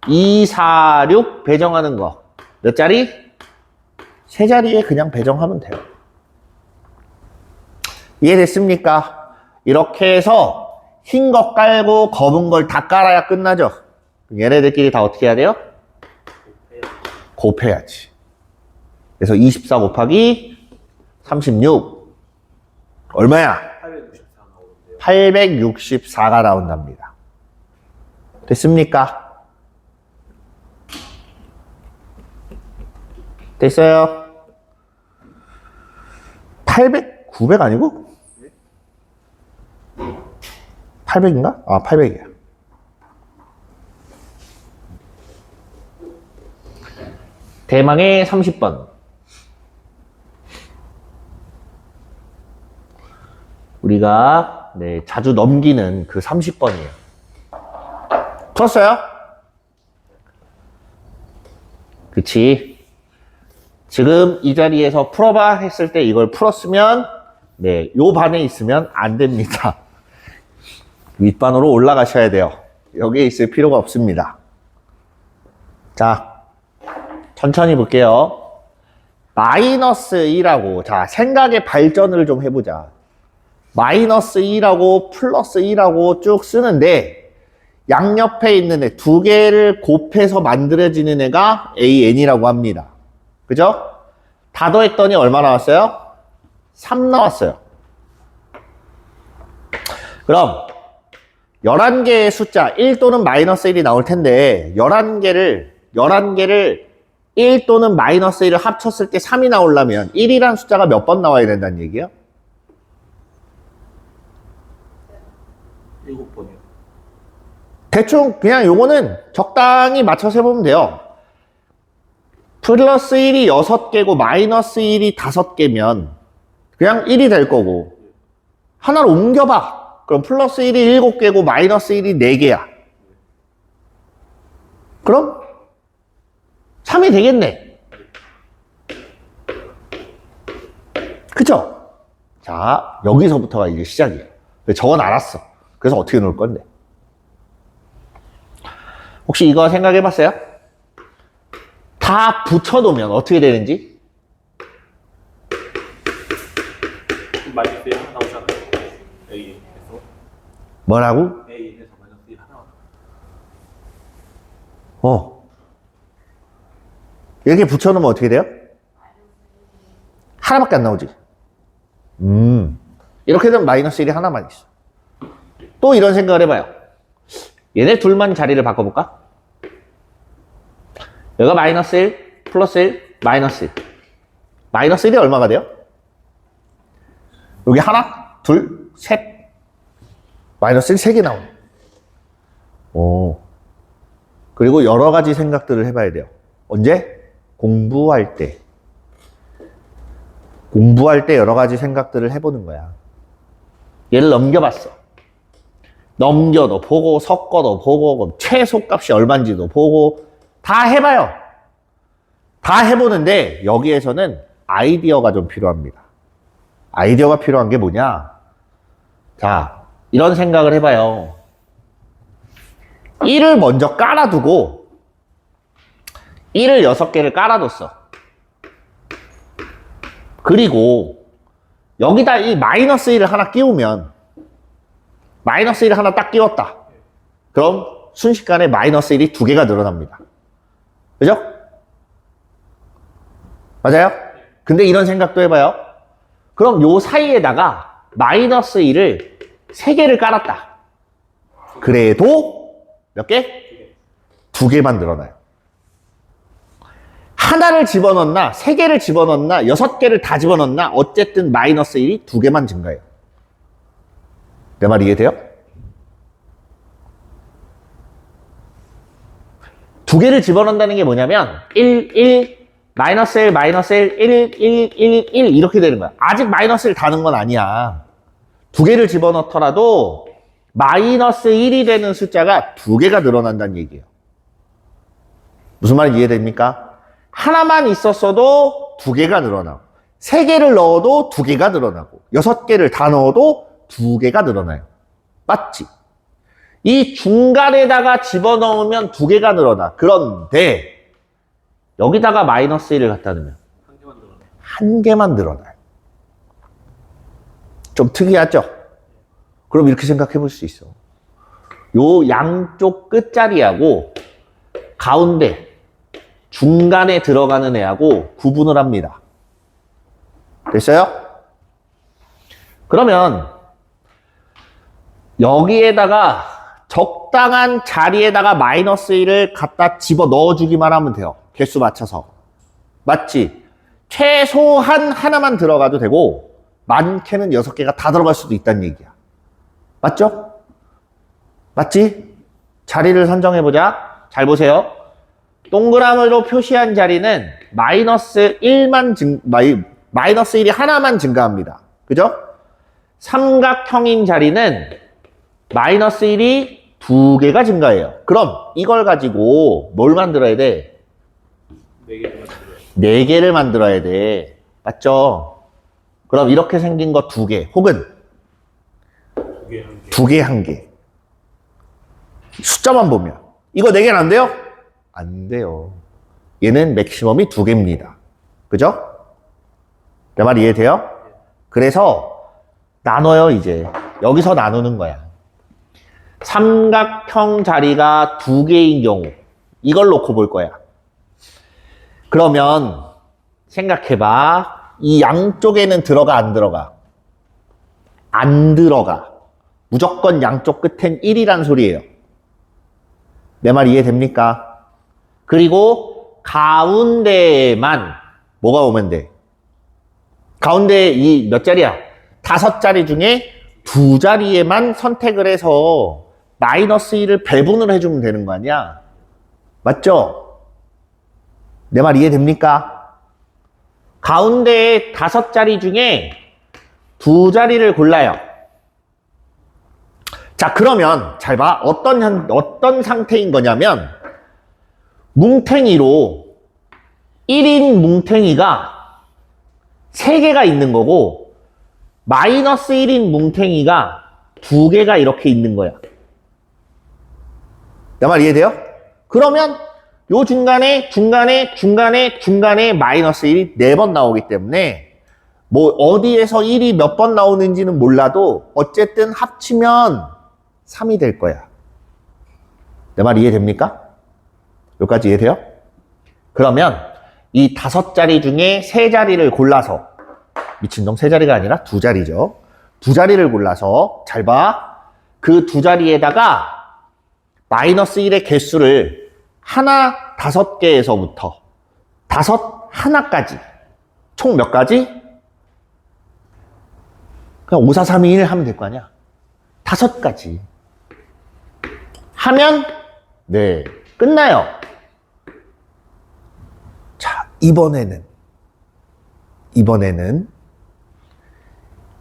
Speaker 1: 2, 4, 6 배정하는 거 몇 자리? 3자리에 그냥 배정하면 돼요. 이해됐습니까? 이렇게 해서 흰 거 깔고 검은 걸 다 깔아야 끝나죠. 얘네들끼리 다 어떻게 해야 돼요? 곱해야지. 그래서 24 곱하기 36 얼마야? 864가 나온답니다. 됐습니까? 됐어요? 900 아니고? 800인가? 아, 800이야. 대망의 30번. 우리가 자주 넘기는 그 30번이에요. 풀었어요? 그치? 지금 이 자리에서 풀어봐 했을 때 이걸 풀었으면 요 반에 있으면 안 됩니다. 윗반으로 올라가셔야 돼요. 여기에 있을 필요가 없습니다. 자, 천천히 볼게요. 마이너스 2라고, 자, 생각의 발전을 좀 해보자. 마이너스 2라고 플러스 2라고 쭉 쓰는데, 양옆에 있는 애 두 개를 곱해서 만들어지는 애가 AN이라고 합니다. 그죠? 다 더했더니 얼마 나왔어요? 3 나왔어요. 그럼 11개의 숫자 1 또는 마이너스 1이 나올 텐데 11개를 1 또는 마이너스 1을 합쳤을 때 3이 나오려면 1이라는 숫자가 몇 번 나와야 된다는 얘기예요?
Speaker 2: 7번이요.
Speaker 1: 대충 그냥 요거는 적당히 맞춰서 해보면 돼요. 플러스 1이 6개고 마이너스 1이 5개면 그냥 1이 될 거고 하나로 옮겨봐. 그럼 플러스 1이 7개고 마이너스 1이 4개야. 그럼 3이 되겠네. 그쵸? 자, 여기서부터가 이제 시작이에요. 저건 알았어. 그래서 어떻게 놓을 건데? 혹시 이거 생각해 봤어요? 다 붙여놓으면 어떻게 되는지?
Speaker 2: 마이너스 1 하나 나오잖아요. A에서.
Speaker 1: 뭐라고?
Speaker 2: A에서 마이너스 1 하나.
Speaker 1: 이렇게 붙여놓으면 어떻게 돼요? 하나밖에 안 나오지. 이렇게 되면 마이너스 1이 하나만 있어. 또 이런 생각을 해봐요. 얘네 둘만 자리를 바꿔볼까? 여기가 마이너스 1, 플러스 1, 마이너스 1. 마이너스 1이 얼마가 돼요? 여기 하나, 둘, 셋. 마이너스 1 3개 나오네. 그리고 여러 가지 생각들을 해봐야 돼요. 언제? 공부할 때. 공부할 때 여러 가지 생각들을 해보는 거야. 얘를 넘겨봤어. 넘겨도 보고, 섞어도 보고, 최소값이 얼마인지도 보고, 다 해봐요. 다 해보는데, 여기에서는 아이디어가 좀 필요합니다. 아이디어가 필요한 게 뭐냐? 자, 이런 생각을 해봐요. 1을 먼저 깔아두고, 1을 6개를 깔아뒀어. 그리고, 여기다 이 마이너스 1을 하나 끼우면, 마이너스 1을 하나 딱 끼웠다. 그럼 순식간에 마이너스 1이 2개가 늘어납니다. 그죠? 맞아요? 근데 이런 생각도 해봐요. 그럼 요 사이에다가 마이너스 1을 3개를 깔았다. 그래도 몇 개? 2개만 늘어나요. 하나를 집어넣나 3개를 집어넣나 6개를 다 집어넣나 어쨌든 마이너스 1이 2개만 증가해요. 내 말 이해돼요? 2개를 집어넣는다는 게 뭐냐면 1, 마이너스 1, 마이너스 1, 1 이렇게 되는 거야. 아직 마이너스 1 다는 건 아니야. 2개를 집어넣더라도 마이너스 1이 되는 숫자가 2개가 늘어난다는 얘기예요. 무슨 말인지 이해됩니까? 하나만 있었어도 2개가 늘어나고 3개를 넣어도 2개가 늘어나고 6개를 다 넣어도 2개가 늘어나요. 맞지? 이 중간에다가 집어넣으면 2개가 늘어나. 그런데 여기다가 마이너스 1을 갖다 넣으면 1개만 늘어나요. 좀 특이하죠? 그럼 이렇게 생각해 볼 수 있어. 요 양쪽 끝자리하고 가운데 중간에 들어가는 애하고 구분을 합니다. 됐어요? 그러면 여기에다가 적당한 자리에다가 마이너스 1을 갖다 집어 넣어주기만 하면 돼요. 개수 맞춰서. 맞지? 최소한 하나만 들어가도 되고 많게는 6개가 다 들어갈 수도 있다는 얘기야. 맞죠? 맞지? 자리를 선정해보자. 잘 보세요. 동그라미로 표시한 자리는 마이너스 1이 하나만 증가합니다. 그죠? 삼각형인 자리는 마이너스 1이 2개가 증가해요. 그럼 이걸 가지고 뭘 만들어야 돼? 4개를 만들어야 돼. 맞죠? 그럼 이렇게 생긴 거 2개 혹은 2개 1개. 숫자만 보면 이거 4개는 안 돼요? 안 돼요. 얘는 맥시멈이 2개입니다. 그죠? 내 말 이해돼요? 그래서 나눠요, 이제. 여기서 나누는 거야. 삼각형 자리가 2개인 경우. 이걸 놓고 볼 거야. 그러면 생각해봐. 이 양쪽에는 들어가, 안 들어가? 안 들어가. 무조건 양쪽 끝엔 1이란 소리예요. 내 말 이해됩니까? 그리고 가운데에만 뭐가 오면 돼? 가운데 이 몇 자리야? 5자리 중에 2자리에만 선택을 해서 마이너스 1을 배분을 해주면 되는 거 아니야? 맞죠? 내 말 이해됩니까? 가운데 5자리 중에 2자리를 골라요. 자, 그러면 잘 봐. 어떤 상태인 거냐면 뭉탱이로 1인 뭉탱이가 3개가 있는 거고 마이너스 1인 뭉탱이가 2개가 이렇게 있는 거야. 내 말 이해돼요? 그러면 요 중간에 마이너스 1이 4번 나오기 때문에 뭐 어디에서 1이 몇 번 나오는지는 몰라도 어쨌든 합치면 3이 될 거야. 내 말 이해됩니까? 여기까지 이해돼요? 그러면 이 5자리 중에 3자리를 골라서 미친놈 3자리가 아니라 2자리죠. 2자리를 골라서 잘 봐. 그 2자리에다가 마이너스 1의 개수를 하나 5개에서부터 하나까지 총 몇 가지? 그냥 5, 4, 3, 2, 1 하면 될 거 아니야. 5가지 하면 네 끝나요. 자, 이번에는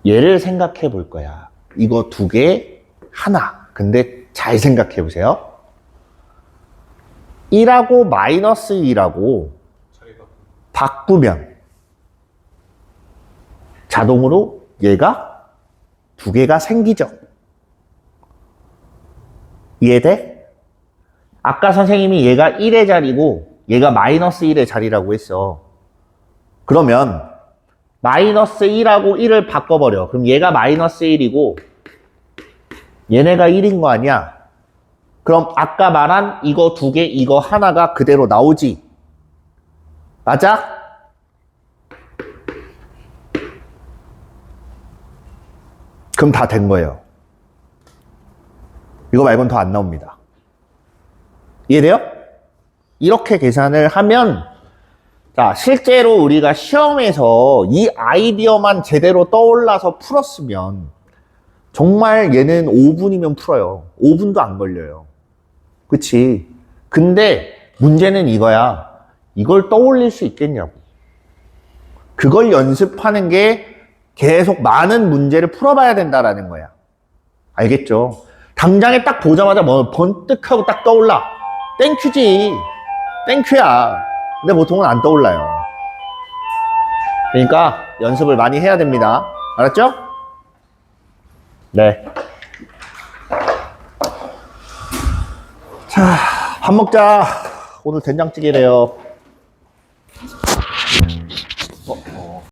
Speaker 1: 얘를 생각해 볼 거야. 이거 2개 하나. 근데 잘 생각해 보세요. 1하고 마이너스 2라고 바꾸면 자동으로 얘가 2개가 생기죠. 이해돼? 아까 선생님이 얘가 1의 자리고 얘가 마이너스 1의 자리라고 했어. 그러면 마이너스 1하고 1을 바꿔버려. 그럼 얘가 마이너스 1이고 얘네가 1인 거 아니야? 그럼 아까 말한 이거 2개, 이거 하나가 그대로 나오지? 맞아? 그럼 다 된 거예요. 이거 말고는 더 안 나옵니다. 이해돼요? 이렇게 계산을 하면 자, 실제로 우리가 시험에서 이 아이디어만 제대로 떠올라서 풀었으면 정말 얘는 5분이면 풀어요. 5분도 안 걸려요. 그치? 근데 문제는 이거야. 이걸 떠올릴 수 있겠냐고. 그걸 연습하는 게 계속 많은 문제를 풀어봐야 된다라는 거야. 알겠죠? 당장에 딱 보자마자 뭐 번뜩하고 딱 떠올라. 땡큐지. 땡큐야. 근데 보통은 안 떠올라요. 그러니까 연습을 많이 해야 됩니다. 알았죠? 네. 자, 밥 먹자. 오늘 된장찌개래요.